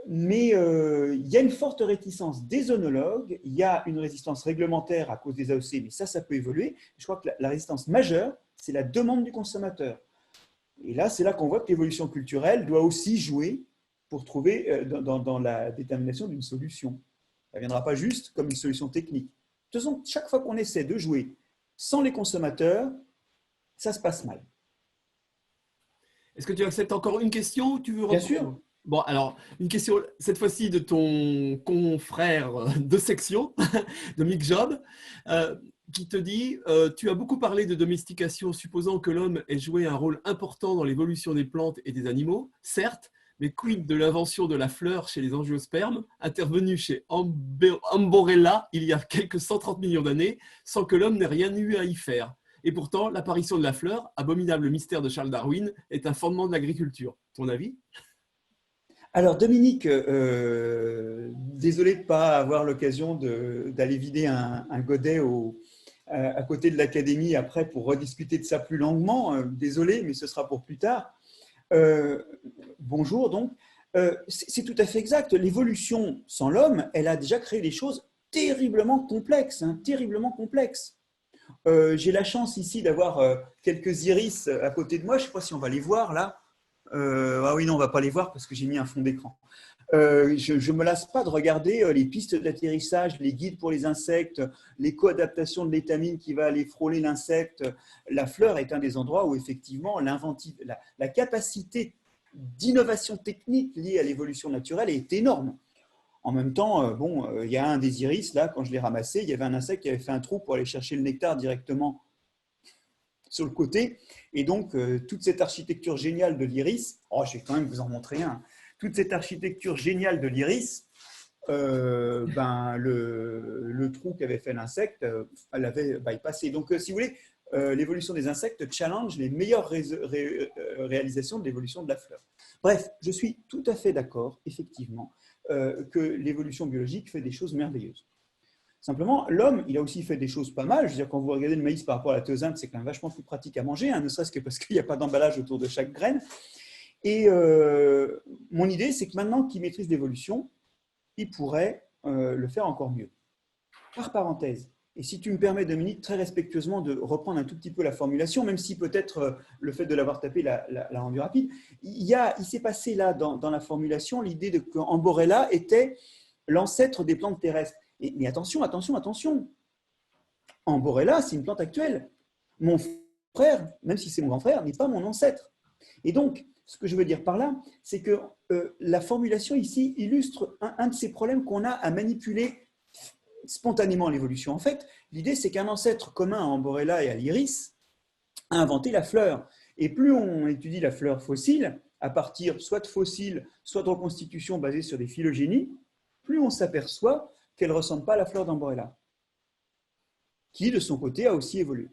C: Mais il y a une forte réticence des œnologues, il y a une résistance réglementaire à cause des AOC, mais ça peut évoluer. Je crois que la résistance majeure, c'est la demande du consommateur. Et là, c'est là qu'on voit que l'évolution culturelle doit aussi jouer pour trouver dans la détermination d'une solution. Ça ne viendra pas juste comme une solution technique. De toute façon, chaque fois qu'on essaie de jouer sans les consommateurs, ça se passe mal.
A: Est-ce que tu acceptes encore une question ou tu veux
C: Bien sûr.
A: Bon, alors, une question, cette fois-ci de ton confrère de section, de Mick Job, qui te dit tu as beaucoup parlé de domestication, supposant que l'homme ait joué un rôle important dans l'évolution des plantes et des animaux, certes, mais quid de l'invention de la fleur chez les angiospermes, intervenue chez Amborella il y a quelques 130 millions d'années, sans que l'homme n'ait rien eu à y faire. Et pourtant, l'apparition de la fleur, abominable mystère de Charles Darwin, est un fondement de l'agriculture. Ton avis ?
C: Alors Dominique, désolé de ne pas avoir l'occasion d'aller vider un godet à côté de l'académie après pour rediscuter de ça plus longuement. Désolé, mais ce sera pour plus tard. Bonjour donc. C'est tout à fait exact. L'évolution sans l'homme, elle a déjà créé des choses terriblement complexes, terriblement complexes. J'ai la chance ici d'avoir quelques iris à côté de moi. Je ne sais pas si on va les voir là. Ah oui, non, on ne va pas les voir parce que j'ai mis un fond d'écran. Je ne me lasse pas de regarder les pistes d'atterrissage, les guides pour les insectes, les co-adaptations de l'étamine qui va aller frôler l'insecte. La fleur est un des endroits où effectivement la capacité d'innovation technique liée à l'évolution naturelle est énorme. En même temps, il y a un des iris, là, quand je l'ai ramassé, il y avait un insecte qui avait fait un trou pour aller chercher le nectar directement sur le côté. Et donc, toute cette architecture géniale de l'iris, je vais quand même vous en montrer un, toute cette architecture géniale de l'iris, le trou qu'avait fait l'insecte, elle avait bypassé. Donc, si vous voulez, l'évolution des insectes challenge les meilleures réalisations de l'évolution de la fleur. Bref, je suis tout à fait d'accord, effectivement, que l'évolution biologique fait des choses merveilleuses. Simplement, l'homme, il a aussi fait des choses pas mal. Je veux dire, quand vous regardez le maïs par rapport à la thésinte, c'est quand même vachement plus pratique à manger, ne serait-ce que parce qu'il n'y a pas d'emballage autour de chaque graine. Et mon idée, c'est que maintenant qu'il maîtrise l'évolution, il pourrait le faire encore mieux. Par parenthèse, et si tu me permets, Dominique, très respectueusement de reprendre un tout petit peu la formulation, même si peut-être le fait de l'avoir tapé l'a rendu rapide, il s'est passé là, dans la formulation, l'idée qu'Amborella était l'ancêtre des plantes terrestres. Mais attention, Amborella, c'est une plante actuelle. Mon frère, même si c'est mon grand frère, n'est pas mon ancêtre. Et donc, ce que je veux dire par là, c'est que la formulation ici illustre un de ces problèmes qu'on a à manipuler spontanément l'évolution. En fait, l'idée, c'est qu'un ancêtre commun à Amborella et à l'iris a inventé la fleur. Et plus on étudie la fleur fossile, à partir soit de fossiles, soit de reconstitutions basées sur des phylogénies, plus on s'aperçoit qu'elle ne ressemble pas à la fleur d'Amborella, qui, de son côté, a aussi évolué.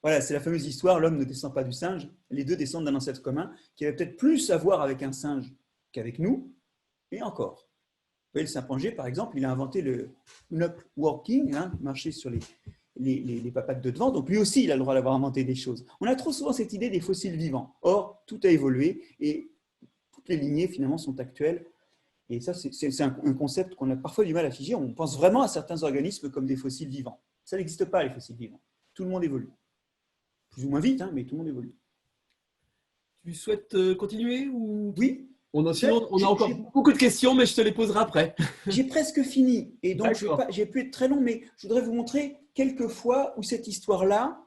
C: Voilà, c'est la fameuse histoire, l'homme ne descend pas du singe, les deux descendent d'un ancêtre commun qui avait peut-être plus à voir avec un singe qu'avec nous, et encore. Vous voyez, le chimpanzé, par exemple, il a inventé le up walking, hein, marcher sur les papates de devant, donc lui aussi, il a le droit d'avoir inventé des choses. On a trop souvent cette idée des fossiles vivants. Or, tout a évolué et toutes les lignées, finalement, sont actuelles. Et ça, c'est un concept qu'on a parfois du mal à figer. On pense vraiment à certains organismes comme des fossiles vivants. Ça n'existe pas, les fossiles vivants. Tout le monde évolue. Plus ou moins vite, hein, mais tout le monde évolue.
A: Tu souhaites continuer ou...
C: Oui.
A: Sinon, on a encore beaucoup de questions, mais je te les poserai après.
C: J'ai presque fini, et donc je vais pu être très long, mais je voudrais vous montrer quelques fois où cette histoire-là,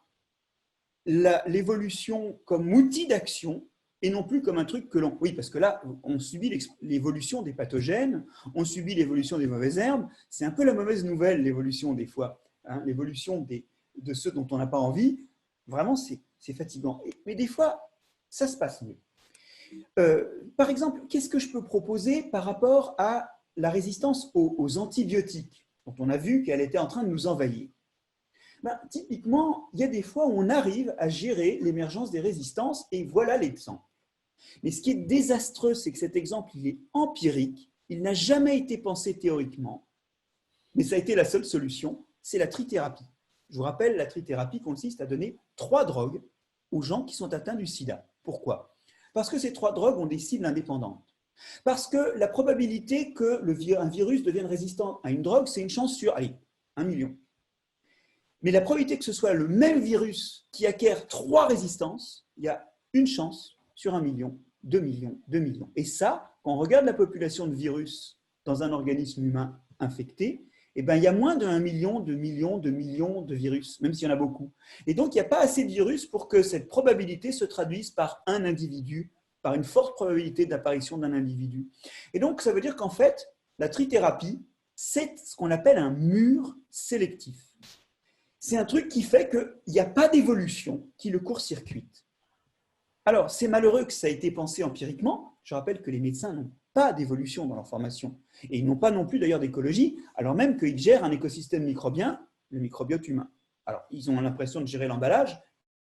C: l'évolution comme outil d'action, et non plus comme un truc que l'on... Oui, parce que là, on subit l'évolution des pathogènes, on subit l'évolution des mauvaises herbes. C'est un peu la mauvaise nouvelle, l'évolution des fois, hein, l'évolution de ceux dont on n'a pas envie. Vraiment, c'est fatigant. Mais des fois, ça se passe mieux. Par exemple, qu'est-ce que je peux proposer par rapport à la résistance aux antibiotiques, dont on a vu qu'elle était en train de nous envahir? Typiquement, il y a des fois où on arrive à gérer l'émergence des résistances, et voilà l'exemple. Mais ce qui est désastreux, c'est que cet exemple, il est empirique, il n'a jamais été pensé théoriquement, mais ça a été la seule solution, c'est la trithérapie. Je vous rappelle, la trithérapie consiste à donner 3 drogues aux gens qui sont atteints du sida. Pourquoi? Parce que ces 3 drogues ont des cibles indépendantes. Parce que la probabilité qu'un virus devienne résistant à une drogue, c'est une chance sur, allez, 1 million. Mais la probabilité que ce soit le même virus qui acquiert 3 résistances, il y a une chance sur 1 million, 2 millions, 2 millions. Et ça, quand on regarde la population de virus dans un organisme humain infecté, eh ben, il y a moins de 1 million, 2 millions, 2 millions de virus, même s'il y en a beaucoup. Et donc, il n'y a pas assez de virus pour que cette probabilité se traduise par un individu, par une forte probabilité d'apparition d'un individu. Et donc, ça veut dire qu'en fait, la trithérapie, c'est ce qu'on appelle un mur sélectif. C'est un truc qui fait qu'il n'y a pas d'évolution qui le court-circuite. Alors, c'est malheureux que ça ait été pensé empiriquement. Je rappelle que les médecins n'ont pas d'évolution dans leur formation. Et ils n'ont pas non plus d'ailleurs d'écologie, alors même qu'ils gèrent un écosystème microbien, le microbiote humain. Alors, ils ont l'impression de gérer l'emballage,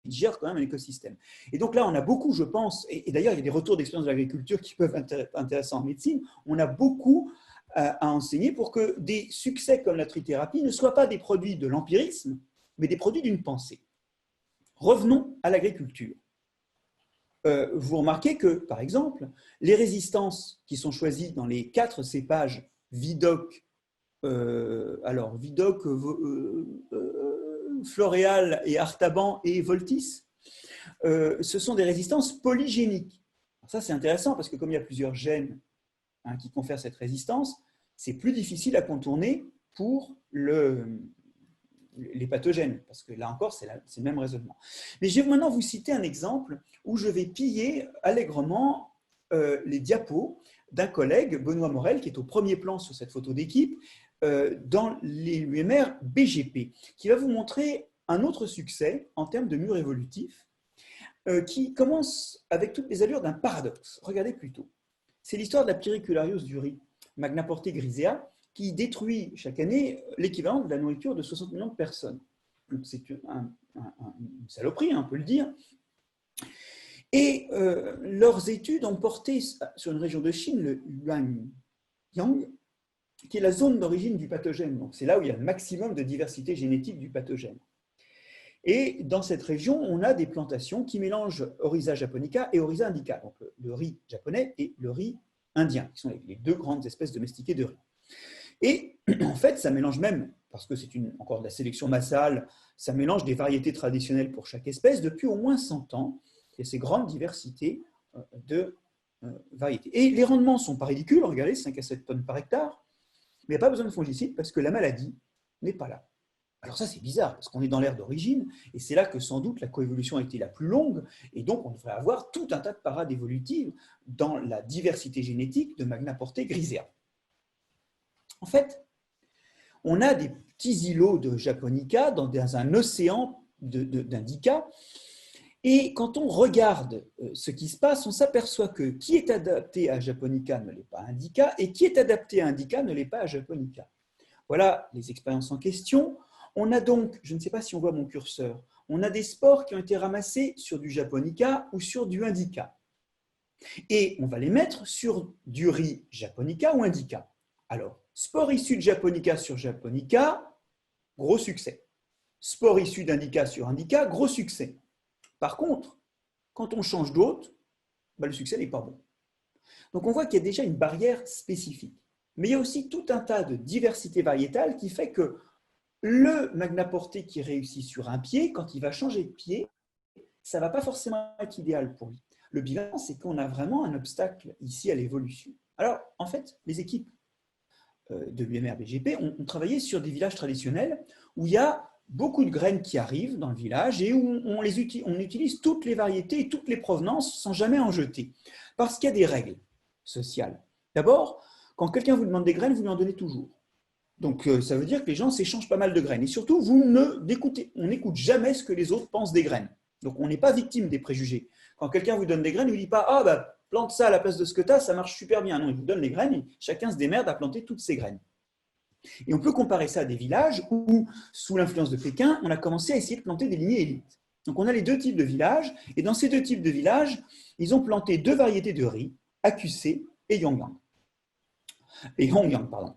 C: ils gèrent quand même un écosystème. Et donc là, on a beaucoup, je pense, et d'ailleurs, il y a des retours d'expérience de l'agriculture qui peuvent être intéressants en médecine, on a beaucoup à enseigner pour que des succès comme la trithérapie ne soient pas des produits de l'empirisme, mais des produits d'une pensée. Revenons à l'agriculture. Vous remarquez que, par exemple, les résistances qui sont choisies dans les 4 cépages Vidoc, Floréal et Artaban et Voltis, ce sont des résistances polygéniques. Alors ça, c'est intéressant parce que comme il y a plusieurs gènes qui confèrent cette résistance, c'est plus difficile à contourner pour les pathogènes, parce que là encore, c'est le même raisonnement. Mais je vais maintenant vous citer un exemple où je vais piller allègrement les diapos d'un collègue, Benoît Morel, qui est au premier plan sur cette photo d'équipe, dans l'UMR BGP, qui va vous montrer un autre succès en termes de mur évolutif, qui commence avec toutes les allures d'un paradoxe. Regardez plutôt. C'est l'histoire de la Pyrrhicularius du riz, Magnaporte grisea, qui détruit chaque année l'équivalent de la nourriture de 60 millions de personnes. C'est une saloperie, on peut le dire. Et leurs études ont porté sur une région de Chine, le Huangyang, qui est la zone d'origine du pathogène. Donc c'est là où il y a le maximum de diversité génétique du pathogène. Et dans cette région, on a des plantations qui mélangent Oryza japonica et Oryza indica, donc le riz japonais et le riz indien, qui sont les 2 grandes espèces domestiquées de riz. Et en fait, ça mélange même, parce que c'est encore de la sélection massale, ça mélange des variétés traditionnelles pour chaque espèce depuis au moins 100 ans. Il y a ces grandes diversités de variétés. Et les rendements ne sont pas ridicules, regardez, 5 à 7 tonnes par hectare, mais il n'y a pas besoin de fongicides parce que la maladie n'est pas là. Alors ça, c'est bizarre, parce qu'on est dans l'ère d'origine, et c'est là que sans doute la coévolution a été la plus longue, et donc on devrait avoir tout un tas de parades évolutives dans la diversité génétique de Magnaporte grisea. En fait, on a des petits îlots de Japonica dans un océan d'Indica, et quand on regarde ce qui se passe, on s'aperçoit que qui est adapté à Japonica ne l'est pas à Indica, et qui est adapté à Indica ne l'est pas à Japonica. Voilà les expériences en question. On a donc, je ne sais pas si on voit mon curseur, on a des spores qui ont été ramassés sur du Japonica ou sur du Indica. Et on va les mettre sur du riz Japonica ou Indica. Alors, spores issus de Japonica sur Japonica, gros succès. Spores issus d'Indica sur Indica, gros succès. Par contre, quand on change d'hôte, le succès n'est pas bon. Donc on voit qu'il y a déjà une barrière spécifique. Mais il y a aussi tout un tas de diversité variétale qui fait que le Magnaporte qui réussit sur un pied, quand il va changer de pied, ça ne va pas forcément être idéal pour lui. Le bilan, c'est qu'on a vraiment un obstacle ici à l'évolution. Alors, en fait, les équipes de l'UMR-BGP ont travaillé sur des villages traditionnels où il y a beaucoup de graines qui arrivent dans le village et où on utilise toutes les variétés et toutes les provenances sans jamais en jeter. Parce qu'il y a des règles sociales. D'abord, quand quelqu'un vous demande des graines, vous lui en donnez toujours. Donc, ça veut dire que les gens s'échangent pas mal de graines. Et surtout, on n'écoute jamais ce que les autres pensent des graines. Donc, on n'est pas victime des préjugés. Quand quelqu'un vous donne des graines, il ne dit pas « Ah, bah, plante ça à la place de ce que tu as, ça marche super bien. » Non, il vous donne les graines et chacun se démerde à planter toutes ses graines. Et on peut comparer ça à des villages où, sous l'influence de Pékin, on a commencé à essayer de planter des lignées élites. Donc, on a les deux types de villages. Et dans ces deux types de villages, ils ont planté deux variétés de riz, AQC et Yongyang.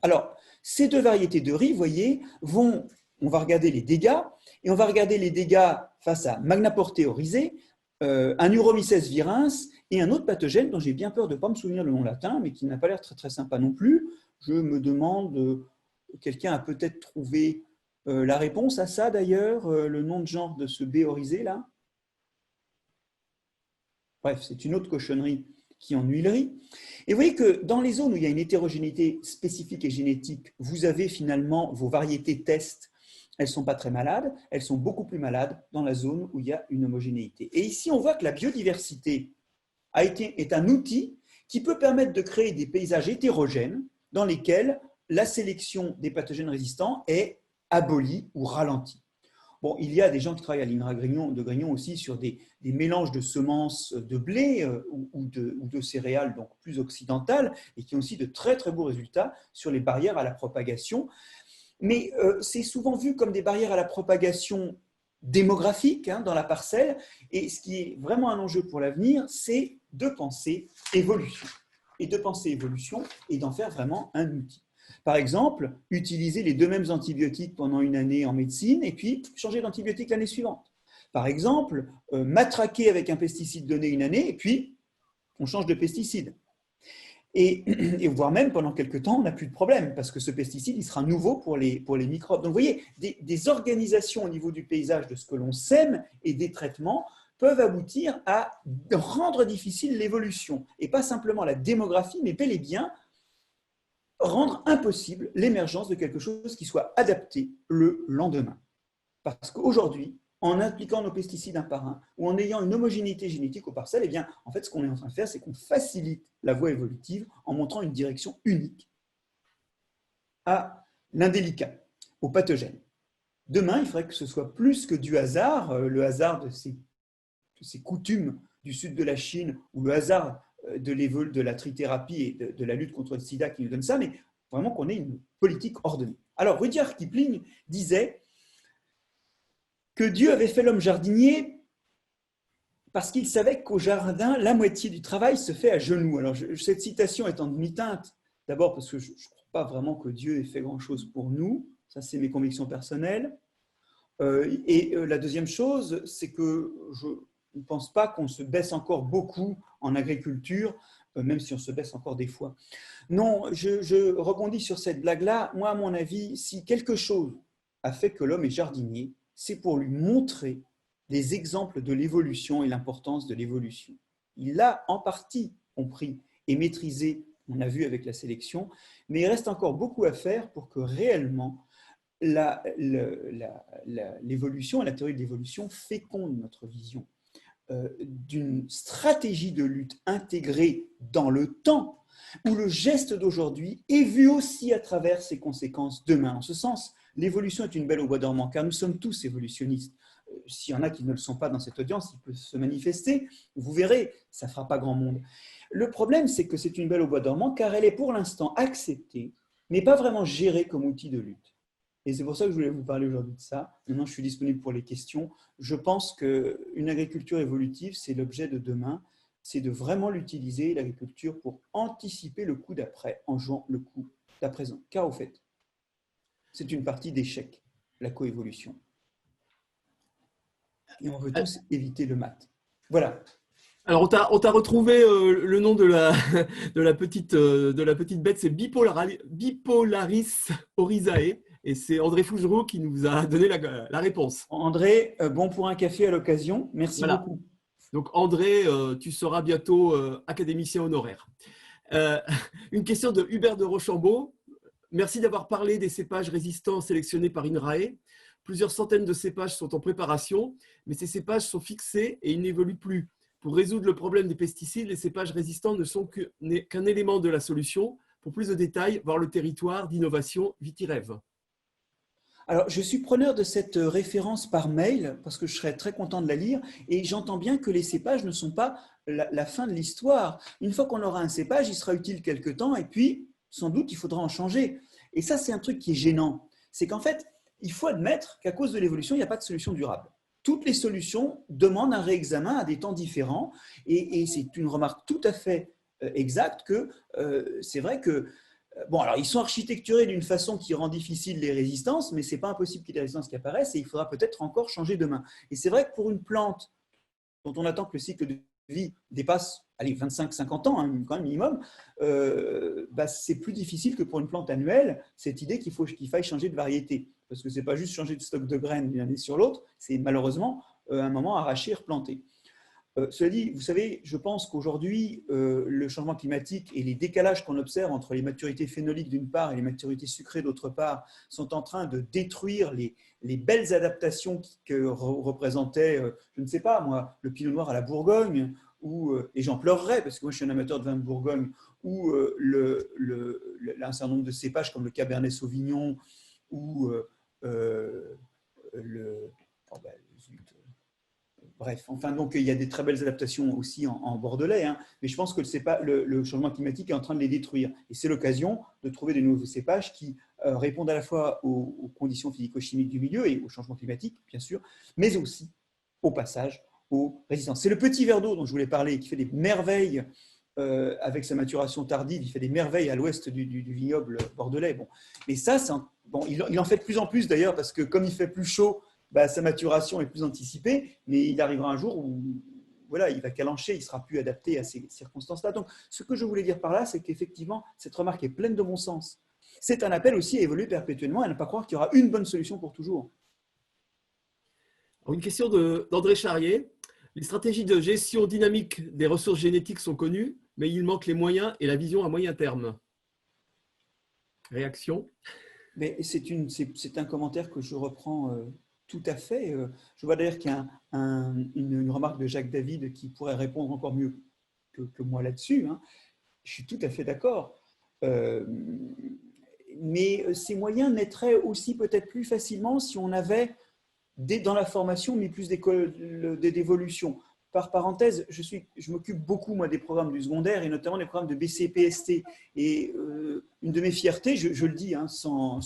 C: Alors, ces deux variétés de riz, vous voyez, on va regarder les dégâts, et on va regarder les dégâts face à Magnaporte oryzae, un Uromyces virens et un autre pathogène dont j'ai bien peur de ne pas me souvenir le nom latin, mais qui n'a pas l'air très, très sympa non plus. Je me demande, quelqu'un a peut-être trouvé la réponse à ça d'ailleurs, le nom de genre de ce B oryzae là. Bref, c'est une autre cochonnerie qui ennuierait. Et vous voyez que dans les zones où il y a une hétérogénéité spécifique et génétique, vous avez finalement vos variétés test, elles ne sont pas très malades, elles sont beaucoup plus malades dans la zone où il y a une homogénéité. Et ici, on voit que la biodiversité est un outil qui peut permettre de créer des paysages hétérogènes dans lesquels la sélection des pathogènes résistants est abolie ou ralentie. Bon, il y a des gens qui travaillent à l'INRA de Grignon aussi sur des mélanges de semences de blé ou de céréales donc plus occidentales et qui ont aussi de très très beaux résultats sur les barrières à la propagation. Mais c'est souvent vu comme des barrières à la propagation démographique dans la parcelle. Et ce qui est vraiment un enjeu pour l'avenir, c'est de penser évolution. Et de penser évolution et d'en faire vraiment un outil. Par exemple, utiliser les deux mêmes antibiotiques pendant une année en médecine et puis changer d'antibiotique l'année suivante. Par exemple, matraquer avec un pesticide donné une année et puis on change de pesticide. Et voire même, pendant quelques temps, on n'a plus de problème parce que ce pesticide, il sera nouveau pour les microbes. Donc, vous voyez, des organisations au niveau du paysage de ce que l'on sème et des traitements peuvent aboutir à rendre difficile l'évolution. Et pas simplement la démographie, mais bel et bien rendre impossible l'émergence de quelque chose qui soit adapté le lendemain. Parce qu'aujourd'hui, en appliquant nos pesticides un par un ou en ayant une homogénéité génétique aux parcelles, eh bien, en fait, ce qu'on est en train de faire, c'est qu'on facilite la voie évolutive en montrant une direction unique à l'indélicat, au pathogène. Demain, il faudrait que ce soit plus que du hasard, le hasard de ces coutumes du sud de la Chine ou le hasard de la trithérapie et de la lutte contre le sida qui nous donne ça, mais vraiment qu'on ait une politique ordonnée. Alors, Rudyard Kipling disait que Dieu avait fait l'homme jardinier parce qu'il savait qu'au jardin, la moitié du travail se fait à genoux. Alors, cette citation est en demi-teinte, d'abord parce que je ne crois pas vraiment que Dieu ait fait grand-chose pour nous, ça c'est mes convictions personnelles, et la deuxième chose, c'est que je ne pense pas qu'on se baisse encore beaucoup en agriculture, même si on se baisse encore des fois. Non, je rebondis sur cette blague-là. Moi, à mon avis, si quelque chose a fait que l'homme est jardinier, c'est pour lui montrer des exemples de l'évolution et l'importance de l'évolution. Il l'a en partie compris et maîtrisé, on a vu avec la sélection, mais il reste encore beaucoup à faire pour que réellement l'évolution et la théorie de l'évolution féconde notre vision d'une stratégie de lutte intégrée dans le temps, où le geste d'aujourd'hui est vu aussi à travers ses conséquences demain. En ce sens, l'évolution est une belle au bois dormant, car nous sommes tous évolutionnistes. S'il y en a qui ne le sont pas dans cette audience, ils peuvent se manifester. Vous verrez, ça ne fera pas grand monde. Le problème, c'est que c'est une belle au bois dormant, car elle est pour l'instant acceptée, mais pas vraiment gérée comme outil de lutte. Et c'est pour ça que je voulais vous parler aujourd'hui de ça. Maintenant, je suis disponible pour les questions. Je pense qu'une agriculture évolutive, c'est l'objet de demain. C'est de vraiment l'utiliser, l'agriculture, pour anticiper le coup d'après, en jouant le coup d'à présent. Car au fait, c'est une partie d'échec, la coévolution. Et on veut tous éviter le mat. Voilà.
A: Alors, on t'a retrouvé le nom de la petite bête, c'est Bipolaris oryzae. Et c'est André Fougeroux qui nous a donné la réponse.
C: André, bon pour un café à l'occasion. Merci beaucoup.
A: Donc André, tu seras bientôt académicien honoraire. Une question de Hubert de Rochambeau. Merci d'avoir parlé des cépages résistants sélectionnés par INRAE. Plusieurs centaines de cépages sont en préparation, mais ces cépages sont fixés et ils n'évoluent plus. Pour résoudre le problème des pesticides, les cépages résistants ne sont qu'un élément de la solution. Pour plus de détails, voir le territoire d'innovation Vitirev.
C: Alors, je suis preneur de cette référence par mail parce que je serais très content de la lire et j'entends bien que les cépages ne sont pas la fin de l'histoire. Une fois qu'on aura un cépage, il sera utile quelque temps et puis, sans doute, il faudra en changer. Et ça, c'est un truc qui est gênant. C'est qu'en fait, il faut admettre qu'à cause de l'évolution, il n'y a pas de solution durable. Toutes les solutions demandent un réexamen à des temps différents et c'est une remarque tout à fait exacte que c'est vrai que bon, alors ils sont architecturés d'une façon qui rend difficile les résistances, mais ce n'est pas impossible qu'il y ait des résistances qui apparaissent et il faudra peut-être encore changer demain. Et c'est vrai que pour une plante dont on attend que le cycle de vie dépasse 25-50 ans, hein, quand même minimum, c'est plus difficile que pour une plante annuelle, cette idée qu'il faille changer de variété. Parce que ce n'est pas juste changer de stock de graines d'une année sur l'autre, c'est malheureusement un moment arracher et replanter. Cela dit, vous savez, je pense qu'aujourd'hui, le changement climatique et les décalages qu'on observe entre les maturités phénoliques d'une part et les maturités sucrées d'autre part sont en train de détruire les belles adaptations que représentait, je ne sais pas moi, le pinot noir à la Bourgogne, et j'en pleurerais parce que moi je suis un amateur de vin de Bourgogne, ou un certain nombre de cépages comme le Cabernet Sauvignon, ou bref, enfin, donc il y a des très belles adaptations aussi en bordelais, hein, mais je pense que le changement climatique est en train de les détruire. Et c'est l'occasion de trouver de nouveaux cépages qui répondent à la fois aux conditions physico-chimiques du milieu et au changement climatique, bien sûr, mais aussi au passage aux résistances. C'est le petit verre d'eau dont je voulais parler, qui fait des merveilles avec sa maturation tardive, il fait des merveilles à l'ouest du vignoble bordelais. Bon. Mais ça, il en fait de plus en plus d'ailleurs, parce que comme il fait plus chaud, sa maturation est plus anticipée, mais il arrivera un jour où voilà, il va calancher, il ne sera plus adapté à ces circonstances-là. Donc, ce que je voulais dire par là, c'est qu'effectivement, cette remarque est pleine de bon sens. C'est un appel aussi à évoluer perpétuellement et à ne pas croire qu'il y aura une bonne solution pour toujours.
A: Alors, une question d'André Charrier. Les stratégies de gestion dynamique des ressources génétiques sont connues, mais il manque les moyens et la vision à moyen terme. Réaction?
C: C'est un commentaire que je reprends tout à fait. Je vois d'ailleurs qu'il y a une remarque de Jacques David qui pourrait répondre encore mieux que moi là-dessus. Hein. Je suis tout à fait d'accord. Mais ces moyens naîtraient aussi peut-être plus facilement si on avait, dans la formation, mis plus d'évolution. Par parenthèse, je m'occupe beaucoup moi, des programmes du secondaire et notamment des programmes de BCPST. Et une de mes fiertés, je le dis hein, sans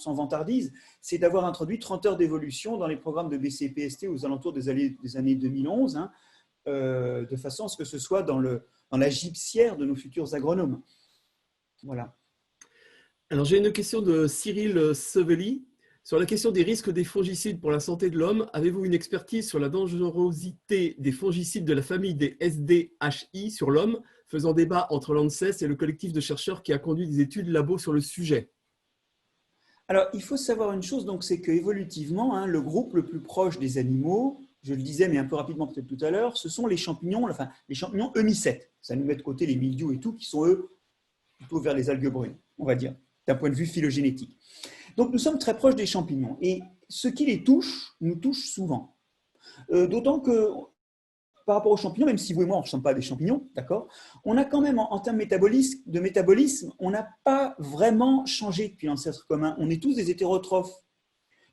C: vantardise, c'est d'avoir introduit 30 heures d'évolution dans les programmes de BCPST aux alentours des années 2011, hein, de façon à ce que ce soit dans la gypsière de nos futurs agronomes. Voilà.
A: Alors, j'ai une question de Cyril Sevely. Sur la question des risques des fongicides pour la santé de l'homme, avez-vous une expertise sur la dangerosité des fongicides de la famille des SDHI sur l'homme, faisant débat entre l'ANSES et le collectif de chercheurs qui a conduit des études labo sur le sujet?
C: Alors, il faut savoir une chose, c'est qu'évolutivement, hein, le groupe le plus proche des animaux, je le disais, mais un peu rapidement peut-être tout à l'heure, ce sont les champignons eumycètes. Ça nous met de côté les mildious et tout, qui sont eux plutôt vers les algues brunes, on va dire, d'un point de vue phylogénétique. Donc, nous sommes très proches des champignons et ce qui les touche nous touche souvent. D'autant que par rapport aux champignons, même si vous et moi, on ne ressemble pas à des champignons, d'accord, on a quand même, en termes de métabolisme, on n'a pas vraiment changé depuis l'ancêtre commun. On est tous des hétérotrophes.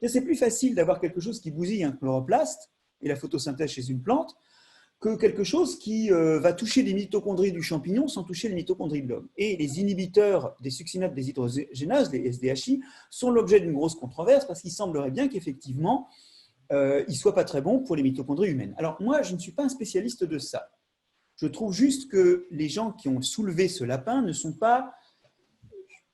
C: C'est plus facile d'avoir quelque chose qui bousille un chloroplaste et la photosynthèse chez une plante que quelque chose qui va toucher les mitochondries du champignon sans toucher les mitochondries de l'homme. Et les inhibiteurs des succinates déshydrogénases, les SDHI, sont l'objet d'une grosse controverse parce qu'il semblerait bien qu'effectivement, il ne soit pas très bon pour les mitochondries humaines. Alors moi, je ne suis pas un spécialiste de ça. Je trouve juste que les gens qui ont soulevé ce lapin ne sont pas,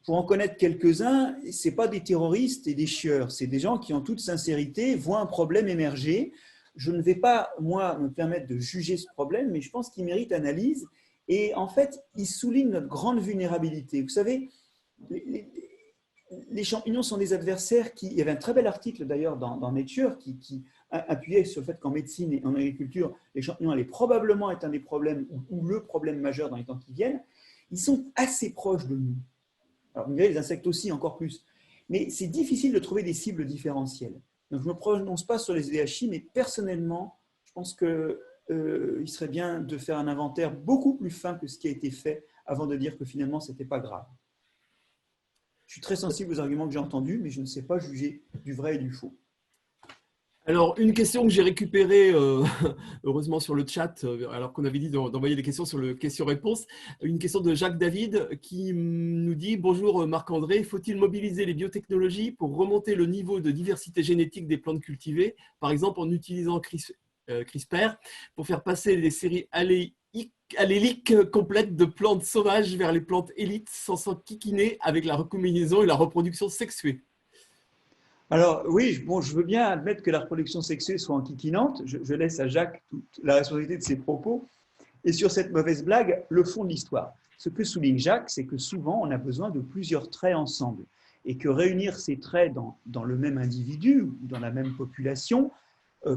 C: pour en connaître quelques-uns, ce n'est pas des terroristes et des chieurs, c'est des gens qui, en toute sincérité, voient un problème émerger. Je ne vais pas, moi, me permettre de juger ce problème, mais je pense qu'il mérite analyse. Et en fait, il souligne notre grande vulnérabilité. Vous savez, les champignons sont des adversaires qui… Il y avait un très bel article d'ailleurs dans Nature qui appuyait sur le fait qu'en médecine et en agriculture, les champignons allaient probablement être un des problèmes ou le problème majeur dans les temps qui viennent. Ils sont assez proches de nous. Alors, vous me direz, les insectes aussi, encore plus. Mais c'est difficile de trouver des cibles différentielles. Donc, je ne me prononce pas sur les SDHI, mais personnellement, je pense qu'il serait bien de faire un inventaire beaucoup plus fin que ce qui a été fait avant de dire que finalement, ce n'était pas grave. Je suis très sensible aux arguments que j'ai entendus, mais je ne sais pas juger du vrai et du faux.
A: Alors, une question que j'ai récupérée, heureusement, sur le chat, alors qu'on avait dit d'envoyer des questions sur le question-réponse. Une question de Jacques David qui nous dit « Bonjour Marc-André, faut-il mobiliser les biotechnologies pour remonter le niveau de diversité génétique des plantes cultivées, par exemple en utilisant CRISPR, pour faire passer les séries alléliques complètes de plantes sauvages vers les plantes élites sans s'enquiquiner avec la recombinaison et la reproduction sexuée ?»
C: Alors oui, bon, je veux bien admettre que la reproduction sexuée soit enquiquinante. Je laisse à Jacques toute la responsabilité de ses propos. Et sur cette mauvaise blague, le fond de l'histoire. Ce que souligne Jacques, c'est que souvent, on a besoin de plusieurs traits ensemble. Et que réunir ces traits dans le même individu ou dans la même population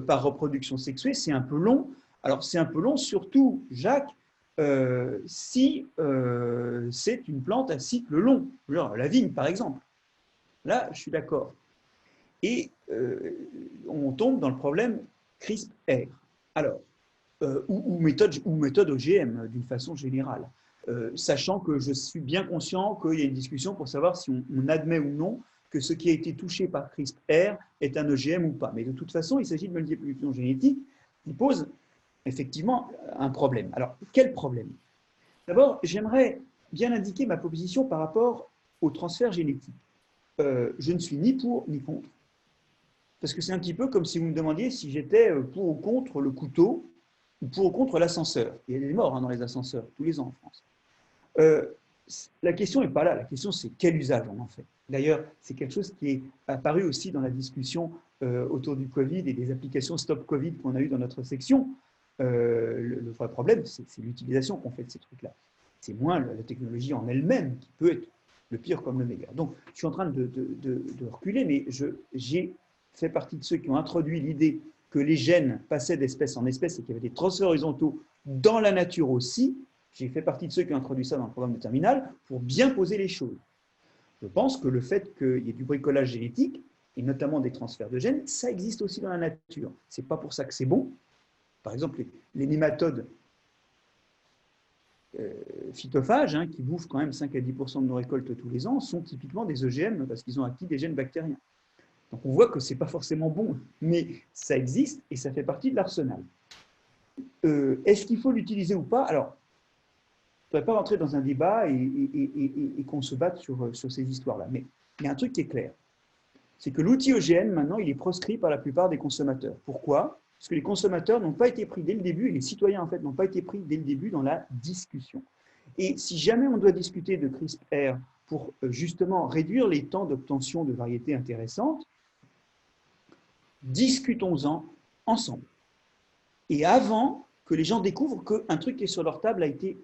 C: par reproduction sexuée, c'est un peu long. Alors c'est un peu long, surtout, Jacques, si c'est une plante à cycle long. Genre la vigne, par exemple. Là, je suis d'accord. Et on tombe dans le problème CRISPR. Alors, ou méthode OGM d'une façon générale, sachant que je suis bien conscient qu'il y a une discussion pour savoir si on admet ou non que ce qui a été touché par CRISPR est un OGM ou pas. Mais de toute façon, il s'agit de manipulation génétique qui pose effectivement un problème. Alors, quel problème? D'abord, j'aimerais bien indiquer ma position par rapport au transfert génétique. Je ne suis ni pour ni contre. Parce que c'est un petit peu comme si vous me demandiez si j'étais pour ou contre le couteau ou pour ou contre l'ascenseur. Il y a des morts dans les ascenseurs tous les ans en France. La question n'est pas là. La question, c'est quel usage on en fait. D'ailleurs, c'est quelque chose qui est apparu aussi dans la discussion autour du Covid et des applications Stop Covid qu'on a eues dans notre section. Le vrai problème, c'est l'utilisation qu'on fait de ces trucs-là. C'est moins la technologie en elle-même qui peut être le pire comme le meilleur. Donc, je suis en train de reculer, mais j'ai fait partie de ceux qui ont introduit l'idée que les gènes passaient d'espèce en espèce et qu'il y avait des transferts horizontaux dans la nature aussi. J'ai fait partie de ceux qui ont introduit ça dans le programme de terminale pour bien poser les choses. Je pense que le fait qu'il y ait du bricolage génétique, et notamment des transferts de gènes, ça existe aussi dans la nature. Ce n'est pas pour ça que c'est bon. Par exemple, les nématodes phytophages, qui bouffent quand même 5 à 10% de nos récoltes tous les ans, sont typiquement des OGM parce qu'ils ont acquis des gènes bactériens. Donc on voit que ce n'est pas forcément bon, mais ça existe et ça fait partie de l'arsenal. Est-ce qu'il faut l'utiliser ou pas? Alors, je ne voudrais pas rentrer dans un débat et qu'on se batte sur ces histoires-là, mais il y a un truc qui est clair. C'est que l'outil OGM, maintenant, il est proscrit par la plupart des consommateurs. Pourquoi? Parce que les consommateurs n'ont pas été pris dès le début, et les citoyens, en fait, n'ont pas été pris dès le début dans la discussion. Et si jamais on doit discuter de CRISPR pour justement réduire les temps d'obtention de variétés intéressantes, discutons-en ensemble. Et avant que les gens découvrent qu'un truc qui est sur leur table a été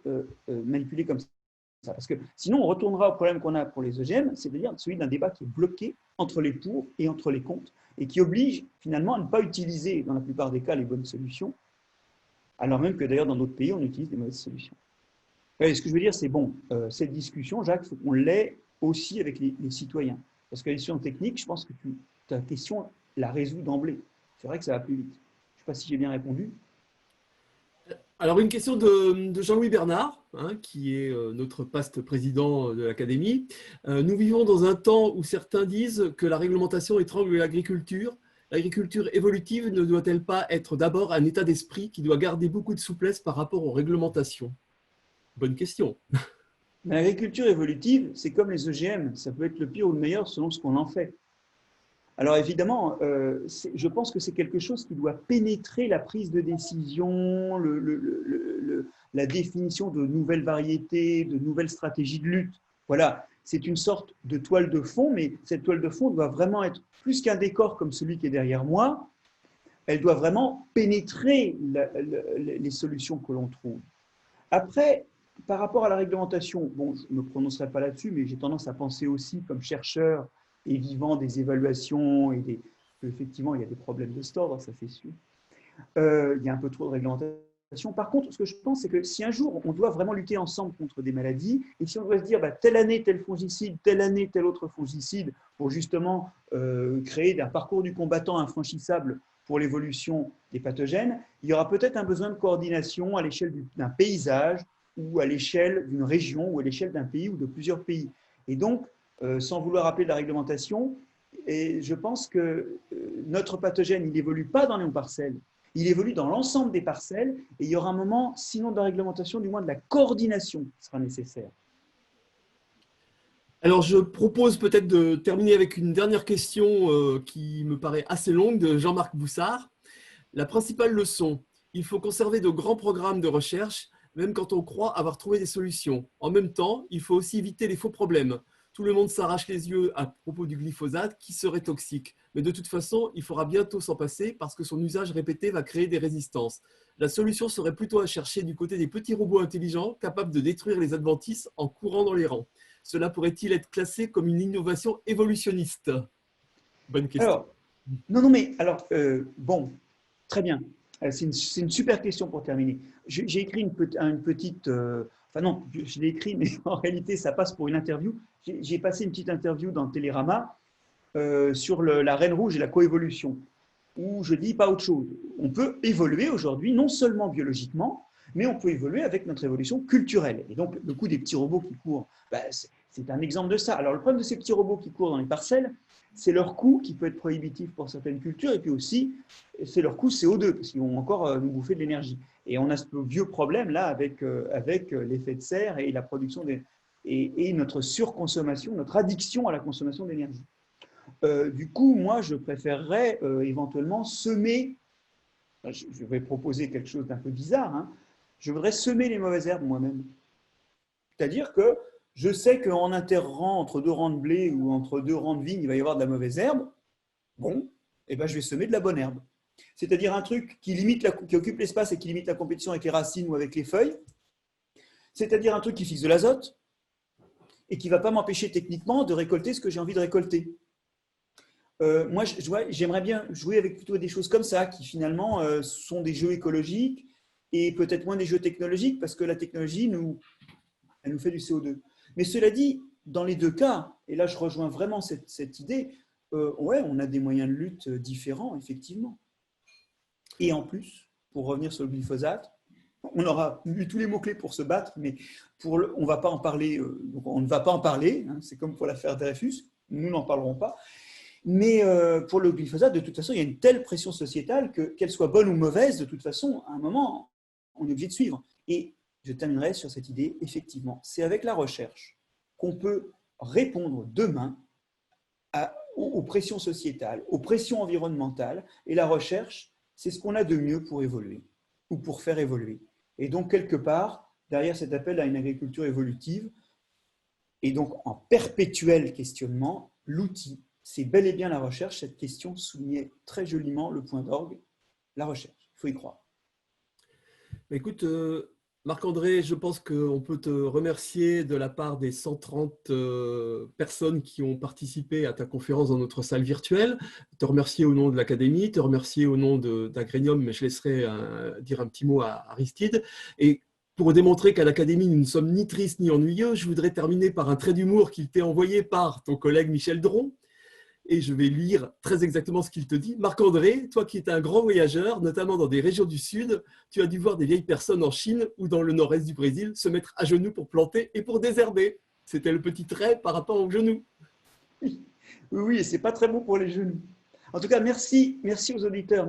C: manipulé comme ça. Parce que sinon, on retournera au problème qu'on a pour les OGM, c'est-à-dire celui d'un débat qui est bloqué entre les pour et entre les contre, et qui oblige finalement à ne pas utiliser, dans la plupart des cas, les bonnes solutions, alors même que d'ailleurs, dans d'autres pays, on utilise des mauvaises solutions. Et ce que je veux dire, c'est bon, cette discussion, Jacques, il faut qu'on l'ait aussi avec les citoyens. Parce que les sciences techniques, je pense que ta question la résout d'emblée. C'est vrai que ça va plus vite. Je ne sais pas si j'ai bien répondu.
A: Alors, une question de Jean-Louis Bernard, hein, qui est notre vaste président de l'Académie. Nous vivons dans un temps où certains disent que la réglementation étrangle l'agriculture. L'agriculture évolutive ne doit-elle pas être d'abord un état d'esprit qui doit garder beaucoup de souplesse par rapport aux réglementations? Bonne question.
C: L'agriculture évolutive, c'est comme les OGM. Ça peut être le pire ou le meilleur selon ce qu'on en fait. Alors évidemment, je pense que c'est quelque chose qui doit pénétrer la prise de décision, la définition de nouvelles variétés, de nouvelles stratégies de lutte. Voilà, c'est une sorte de toile de fond, mais cette toile de fond doit vraiment être plus qu'un décor comme celui qui est derrière moi. Elle doit vraiment pénétrer les solutions que l'on trouve. Après, par rapport à la réglementation, bon, je ne me prononcerai pas là-dessus, mais j'ai tendance à penser aussi comme chercheur et vivant des évaluations et effectivement, il y a des problèmes de cet ordre, ça c'est sûr. Il y a un peu trop de réglementation. Par contre, ce que je pense, c'est que si un jour on doit vraiment lutter ensemble contre des maladies, et si on doit se dire telle année tel fongicide, telle année tel autre fongicide, pour justement créer un parcours du combattant infranchissable pour l'évolution des pathogènes, il y aura peut-être un besoin de coordination à l'échelle d'un paysage ou à l'échelle d'une région ou à l'échelle d'un pays ou de plusieurs pays. Et donc, sans vouloir appeler de la réglementation, et je pense que notre pathogène, il n'évolue pas dans les parcelles, il évolue dans l'ensemble des parcelles, et il y aura un moment, sinon de la réglementation, du moins de la coordination qui sera nécessaire.
A: Alors, je propose peut-être de terminer avec une dernière question qui me paraît assez longue, de Jean-Marc Boussard. La principale leçon, il faut conserver de grands programmes de recherche, même quand on croit avoir trouvé des solutions. En même temps, il faut aussi éviter les faux problèmes. Tout le monde s'arrache les yeux à propos du glyphosate qui serait toxique. Mais de toute façon, il faudra bientôt s'en passer parce que son usage répété va créer des résistances. La solution serait plutôt à chercher du côté des petits robots intelligents capables de détruire les adventices en courant dans les rangs. Cela pourrait-il être classé comme une innovation évolutionniste? Bonne question.
C: Alors, non, mais alors, bon, très bien. C'est une super question pour terminer. J'ai écrit une petite… enfin non, je l'ai écrit, mais en réalité, ça passe pour une interview. J'ai passé une petite interview dans Télérama sur la reine rouge et la coévolution, où je dis pas autre chose. On peut évoluer aujourd'hui, non seulement biologiquement, mais on peut évoluer avec notre évolution culturelle. Et donc, le coup des petits robots qui courent, c'est un exemple de ça. Alors, le problème de ces petits robots qui courent dans les parcelles, c'est leur coût qui peut être prohibitif pour certaines cultures, et puis aussi, c'est leur coût CO2, parce qu'ils vont encore nous bouffer de l'énergie. Et on a ce vieux problème là avec l'effet de serre et la production et notre surconsommation, notre addiction à la consommation d'énergie. Du coup, moi, je préférerais éventuellement semer, je vais proposer quelque chose d'un peu bizarre, hein, je voudrais semer les mauvaises herbes moi-même. C'est-à-dire que je sais qu'en interrang, entre deux rangs de blé ou entre deux rangs de vignes, il va y avoir de la mauvaise herbe. Bon, eh ben, je vais semer de la bonne herbe. C'est-à-dire un truc qui occupe l'espace et qui limite la compétition avec les racines ou avec les feuilles. C'est-à-dire un truc qui fixe de l'azote et qui ne va pas m'empêcher techniquement de récolter ce que j'ai envie de récolter. Moi, j'aimerais bien jouer avec plutôt des choses comme ça, qui finalement sont des jeux écologiques et peut-être moins des jeux technologiques, parce que la technologie, elle nous fait du CO2. Mais cela dit, dans les deux cas, et là je rejoins vraiment cette idée, ouais, on a des moyens de lutte différents, effectivement. Et en plus, pour revenir sur le glyphosate, on aura eu tous les mots-clés pour se battre, mais on va pas en parler, donc on ne va pas en parler, hein, c'est comme pour l'affaire Dreyfus, nous n'en parlerons pas. Mais pour le glyphosate, de toute façon, il y a une telle pression sociétale qu'elle soit bonne ou mauvaise, de toute façon, à un moment, on est obligé de suivre. Et je terminerai sur cette idée, effectivement, c'est avec la recherche qu'on peut répondre demain aux pressions sociétales, aux pressions environnementales, et la recherche, c'est ce qu'on a de mieux pour évoluer, ou pour faire évoluer. Et donc, quelque part, derrière cet appel à une agriculture évolutive, et donc en perpétuel questionnement, l'outil, c'est bel et bien la recherche. Cette question soulignait très joliment le point d'orgue, la recherche, il faut y croire.
A: Écoute, Marc-André, je pense qu'on peut te remercier de la part des 130 personnes qui ont participé à ta conférence dans notre salle virtuelle, te remercier au nom de l'Académie, te remercier au nom d'Agrenium, mais je laisserai dire un petit mot à Aristide. Et Pour démontrer qu'à l'Académie, nous ne sommes ni tristes ni ennuyeux, je voudrais terminer par un trait d'humour qu'il t'est envoyé par ton collègue Michel Dron. Et je vais lire très exactement ce qu'il te dit. Marc-André, toi qui es un grand voyageur, notamment dans des régions du Sud, tu as dû voir des vieilles personnes en Chine ou dans le nord-est du Brésil se mettre à genoux pour planter et pour désherber. C'était le petit trait par rapport aux genoux.
C: Oui, oui, et c'est pas très bon pour les genoux. En tout cas, merci aux auditeurs.